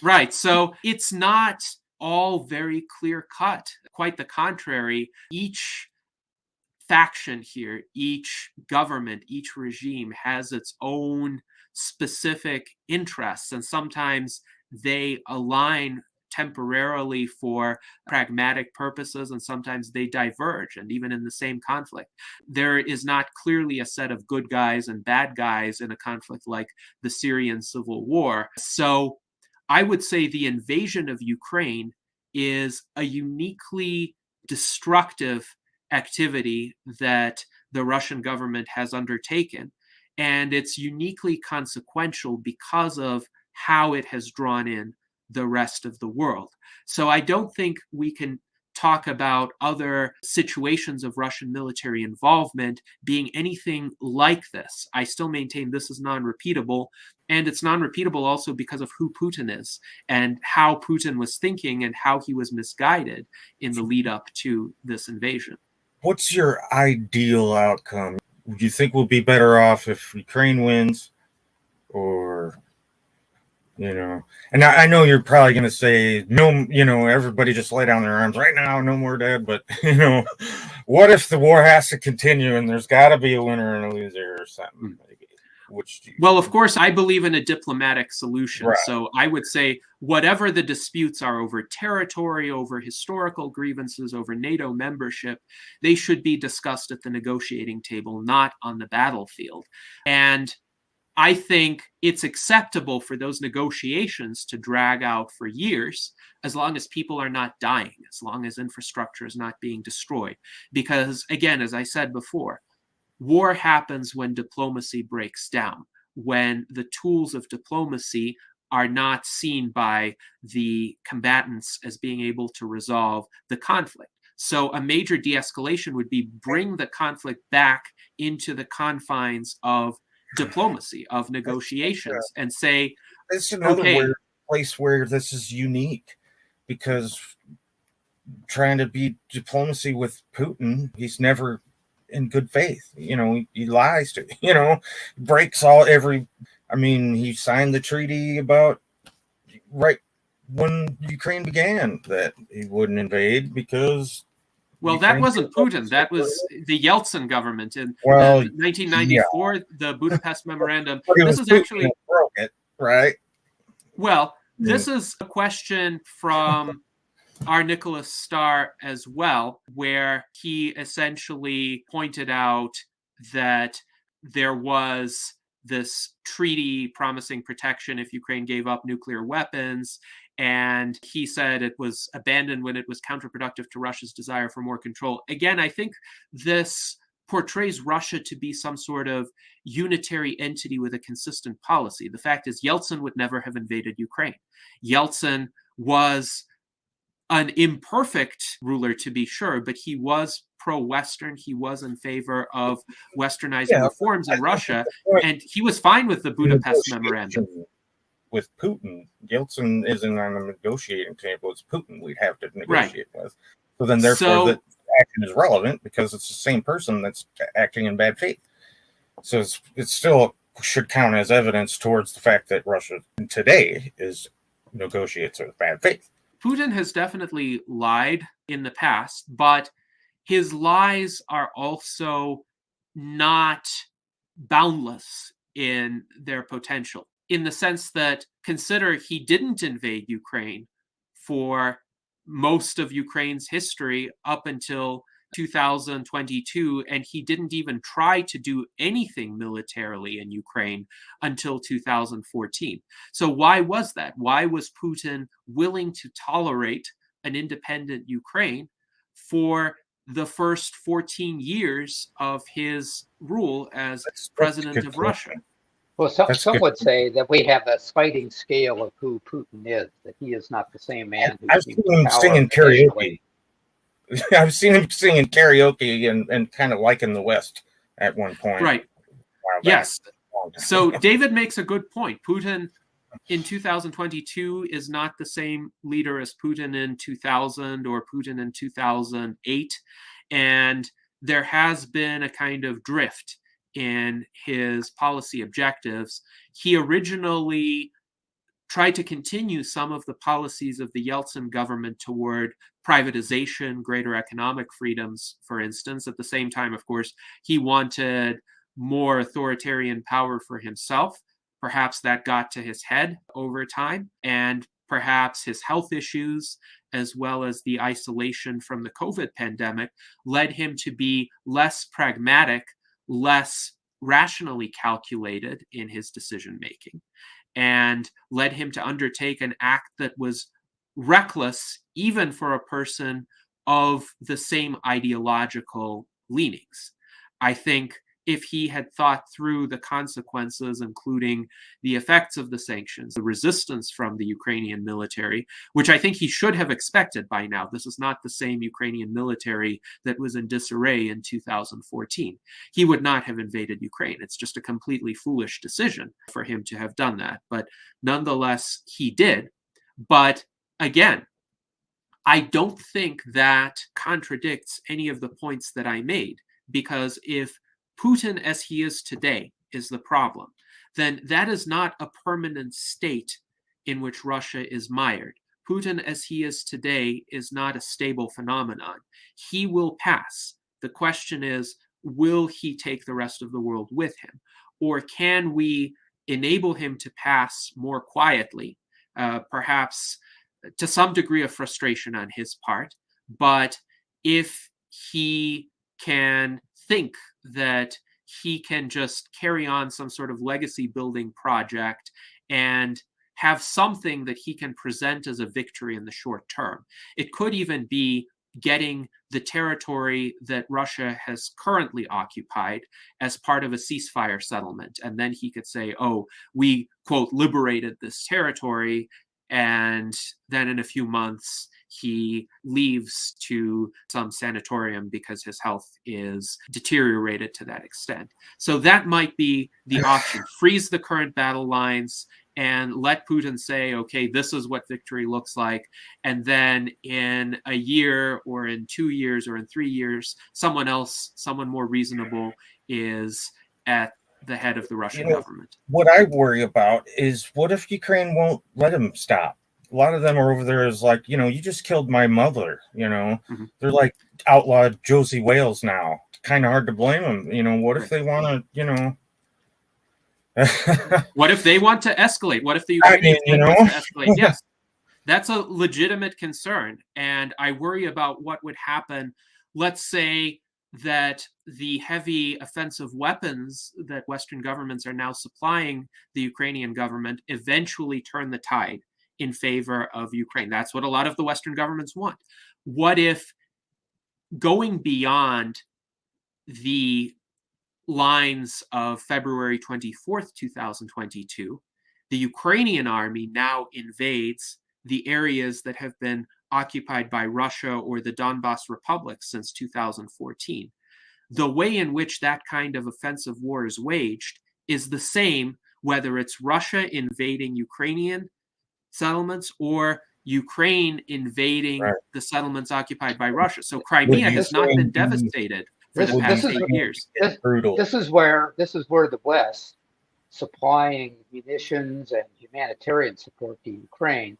Right. So it's not all very clear cut. Quite the contrary. Each faction here, each government, each regime has its own specific interests, and sometimes they align temporarily for pragmatic purposes, and sometimes they diverge. And even in the same conflict, there is not clearly a set of good guys and bad guys in a conflict like the Syrian civil war. So I would say the invasion of Ukraine is a uniquely destructive activity that the Russian government has undertaken. And it's uniquely consequential because of how it has drawn in the rest of the world. So I don't think we can talk about other situations of Russian military involvement being anything like this. I still maintain this is non-repeatable, and it's non-repeatable also because of who Putin is and how Putin was thinking and how he was misguided in the lead up to this invasion. What's your ideal outcome? Do you think we'll be better off if Ukraine wins, or, and I know you're probably going to say, no, everybody just lay down their arms right now, no more dead. But, what if the war has to continue and there's got to be a winner and a loser or something? Well, of course, I believe in a diplomatic solution. Right. So I would say whatever the disputes are over territory, over historical grievances, over NATO membership, they should be discussed at the negotiating table, not on the battlefield. And I think it's acceptable for those negotiations to drag out for years, as long as people are not dying, as long as infrastructure is not being destroyed. Because, again, as I said before, war happens when diplomacy breaks down, when the tools of diplomacy are not seen by the combatants as being able to resolve the conflict. So a major de-escalation would be bring the conflict back into the confines of diplomacy, of negotiations, and say, it's another place where this is unique, because trying to be diplomacy with Putin, he's never in good faith. He lies to, breaks he signed the treaty about right when Ukraine began that he wouldn't invade because that wasn't Putin. That was the Yeltsin government in 1994, the Budapest Memorandum. This is actually broke it, right? Well, this is a question from our Nicholas Starr as well, where he essentially pointed out that there was this treaty promising protection if Ukraine gave up nuclear weapons. And he said it was abandoned when it was counterproductive to Russia's desire for more control. Again, I think this portrays Russia to be some sort of unitary entity with a consistent policy. The fact is, Yeltsin would never have invaded Ukraine. Yeltsin was an imperfect ruler, to be sure, but he was pro-Western. He was in favor of Westernizing reforms in Russia, and he was fine with the Budapest Memorandum. With Putin, Yeltsin isn't on the negotiating table. It's Putin we'd have to negotiate with. So then, therefore, the action is relevant because it's the same person that's acting in bad faith. So it still should count as evidence towards the fact that Russia today negotiates with bad faith. Putin has definitely lied in the past, but his lies are also not boundless in their potential, in the sense that, consider he didn't invade Ukraine for most of Ukraine's history up until 2022, and he didn't even try to do anything militarily in Ukraine until 2014. So why was that? Why was Putin willing to tolerate an independent Ukraine for the first 14 years of his rule as president of Russia? Well, That's some good. would say that we have a sliding scale of who Putin is, that he is not the same man who I've came seen to him power singing initially. karaoke. I've seen him singing karaoke and kind of like in the West at one point. Right. A while back. Yes. So David makes a good point. Putin in 2022 is not the same leader as Putin in 2000 or Putin in 2008. And there has been a kind of drift in his policy objectives. He originally tried to continue some of the policies of the Yeltsin government toward privatization, greater economic freedoms, for instance. At the same time, of course, he wanted more authoritarian power for himself. Perhaps that got to his head over time, and perhaps his health issues, as well as the isolation from the COVID pandemic, led him to be less pragmatic, less rationally calculated in his decision making, and led him to undertake an act that was reckless, even for a person of the same ideological leanings. I think if he had thought through the consequences, including the effects of the sanctions, the resistance from the Ukrainian military, which I think he should have expected by now. This is not the same Ukrainian military that was in disarray in 2014. He would not have invaded Ukraine. It's just a completely foolish decision for him to have done that. But nonetheless, he did. But again, I don't think that contradicts any of the points that I made, because if Putin as he is today is the problem, then that is not a permanent state in which Russia is mired. Putin as he is today is not a stable phenomenon. He will pass. The question is, will he take the rest of the world with him? Or can we enable him to pass more quietly, perhaps to some degree of frustration on his part? But if he can think that he can just carry on some sort of legacy building project and have something that he can present as a victory in the short term. It could even be getting the territory that Russia has currently occupied as part of a ceasefire settlement. And then he could say, oh, we, quote, liberated this territory. And then in a few months, he leaves to some sanatorium because his health is deteriorated to that extent. So that might be the option. Freeze the current battle lines and let Putin say, okay, this is what victory looks like. And then in a year or in 2 years or in 3 years, someone else, someone more reasonable, is at the head of the Russian government. What I worry about is, what if Ukraine won't let him stop? A lot of them are over there is like, you just killed my mother, Mm-hmm. They're like outlawed Josie Wales now. Kind of hard to blame them. What if they want to, What if they want to escalate? What if the Ukrainians want to escalate? Yes, that's a legitimate concern. And I worry about what would happen. Let's say that the heavy offensive weapons that Western governments are now supplying the Ukrainian government eventually turn the tide in favor of Ukraine. That's what a lot of the Western governments want. What if, going beyond the lines of February 24th, 2022, the Ukrainian army now invades the areas that have been occupied by Russia or the Donbas republics since 2014. The way in which that kind of offensive war is waged is the same whether it's Russia invading Ukrainian settlements or Ukraine invading the settlements occupied by Russia. So Crimea has not been devastated for the past 8 years. This is where the West, supplying munitions and humanitarian support to Ukraine,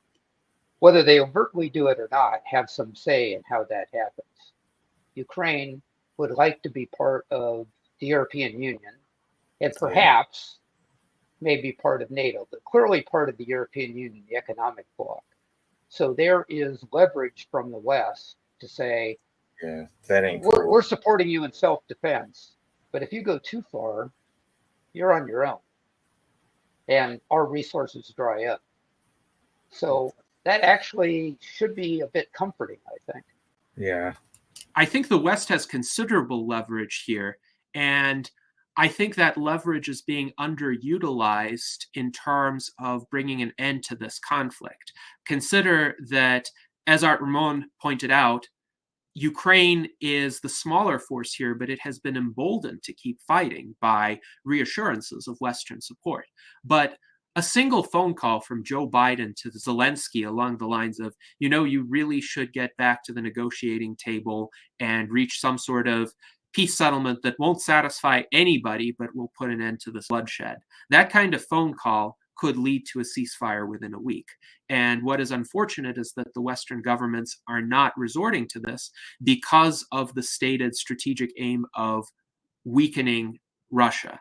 whether they overtly do it or not, have some say in how that happens. Ukraine would like to be part of the European Union and perhaps maybe part of NATO, but clearly part of the European Union, the economic bloc. So there is leverage from the West to say, that ain't we're supporting you in self-defense, but if you go too far, you're on your own and our resources dry up. So that actually should be a bit comforting, I think. Yeah. I think the West has considerable leverage here. And I think that leverage is being underutilized in terms of bringing an end to this conflict. Consider that, as Art Ramon pointed out, Ukraine is the smaller force here, but it has been emboldened to keep fighting by reassurances of Western support. But a single phone call from Joe Biden to Zelensky along the lines of, you really should get back to the negotiating table and reach some sort of peace settlement that won't satisfy anybody, but will put an end to this bloodshed. That kind of phone call could lead to a ceasefire within a week. And what is unfortunate is that the Western governments are not resorting to this because of the stated strategic aim of weakening Russia.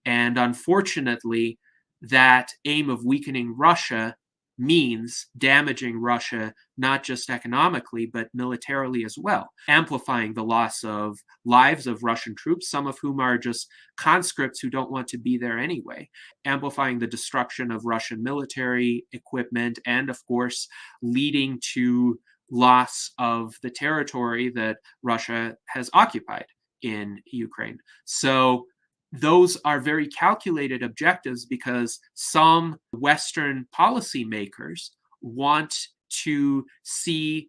And unfortunately, that aim of weakening Russia means damaging Russia, not just economically, but militarily as well, amplifying the loss of lives of Russian troops, some of whom are just conscripts who don't want to be there anyway, amplifying the destruction of Russian military equipment, and of course, leading to loss of the territory that Russia has occupied in Ukraine. So those are very calculated objectives because some Western policymakers want to see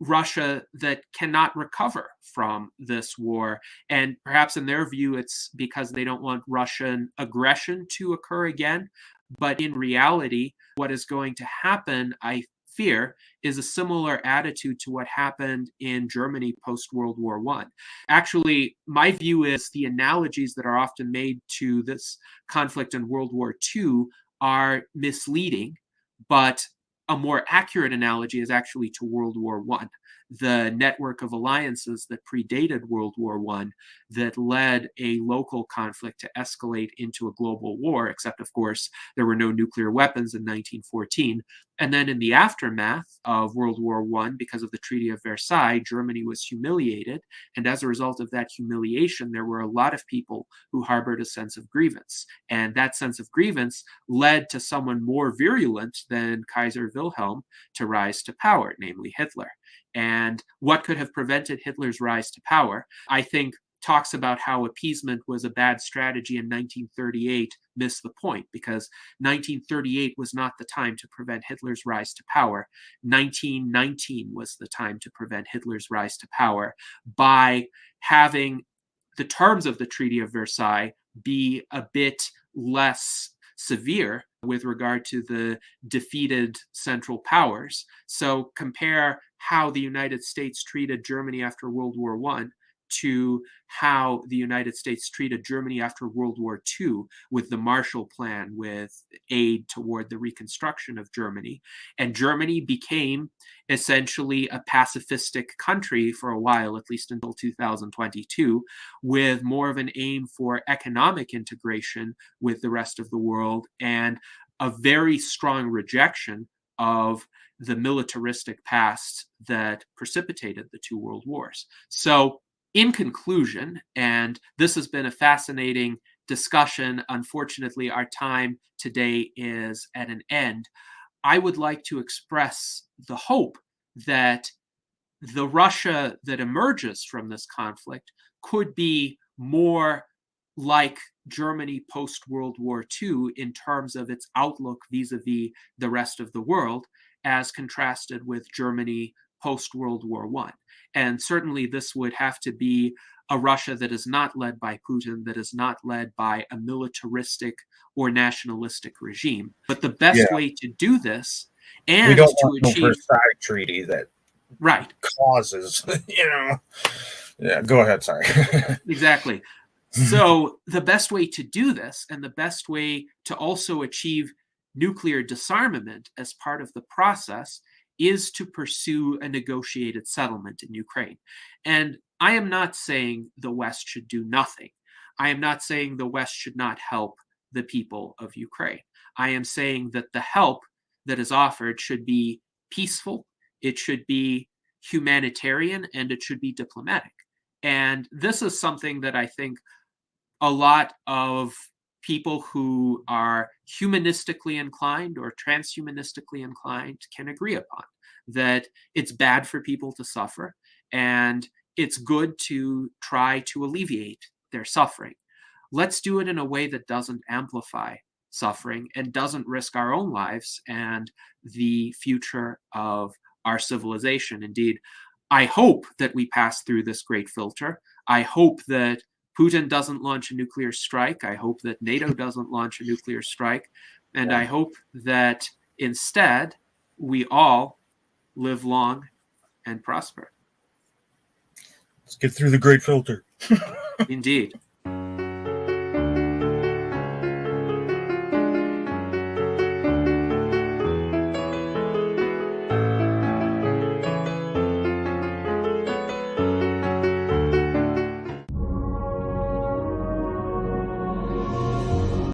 Russia that cannot recover from this war. And perhaps in their view, it's because they don't want Russian aggression to occur again. But in reality, what is going to happen, I fear, is a similar attitude to what happened in Germany post-World War I. Actually, my view is the analogies that are often made to this conflict in World War II are misleading, but a more accurate analogy is actually to World War I, the network of alliances that predated World War I that led a local conflict to escalate into a global war, except, of course, there were no nuclear weapons in 1914. And then in the aftermath of World War I, because of the Treaty of Versailles, Germany was humiliated. And as a result of that humiliation, there were a lot of people who harbored a sense of grievance. And that sense of grievance led to someone more virulent than Kaiser Wilhelm to rise to power, namely Hitler. And what could have prevented Hitler's rise to power, I think, talks about how appeasement was a bad strategy in 1938 missed the point, because 1938 was not the time to prevent Hitler's rise to power. 1919 was the time to prevent Hitler's rise to power by having the terms of the Treaty of Versailles be a bit less severe with regard to the defeated Central Powers. So compare how the United States treated Germany after World War I to how the United States treated Germany after World War II with the Marshall Plan, with aid toward the reconstruction of Germany. And Germany became essentially a pacifistic country for a while, at least until 2022, with more of an aim for economic integration with the rest of the world and a very strong rejection of the militaristic past that precipitated the two world wars. So, in conclusion, and this has been a fascinating discussion, unfortunately, our time today is at an end. I would like to express the hope that the Russia that emerges from this conflict could be more like Germany post-World War II in terms of its outlook vis-a-vis the rest of the world, as contrasted with Germany post-World War I. And certainly this would have to be a Russia that is not led by Putin, that is not led by a militaristic or nationalistic regime. But the best way to do this and we don't to want no achieve Versailles treaty that causes, Yeah, go ahead, sorry. Exactly. So the best way to do this, and the best way to also achieve nuclear disarmament as part of the process, is to pursue a negotiated settlement in Ukraine. And I am not saying the West should do nothing. I am not saying the West should not help the people of Ukraine. I am saying that the help that is offered should be peaceful, it should be humanitarian, and it should be diplomatic. And this is something that I think a lot of people who are humanistically inclined or transhumanistically inclined can agree upon, that it's bad for people to suffer and it's good to try to alleviate their suffering. let's do it in a way that doesn't amplify suffering and doesn't risk our own lives and the future of our civilization. Indeed, I hope that we pass through this great filter. I hope that Putin doesn't launch a nuclear strike. I hope that NATO doesn't launch a nuclear strike. And I hope that instead we all live long and prosper. Let's get through the great filter. Indeed.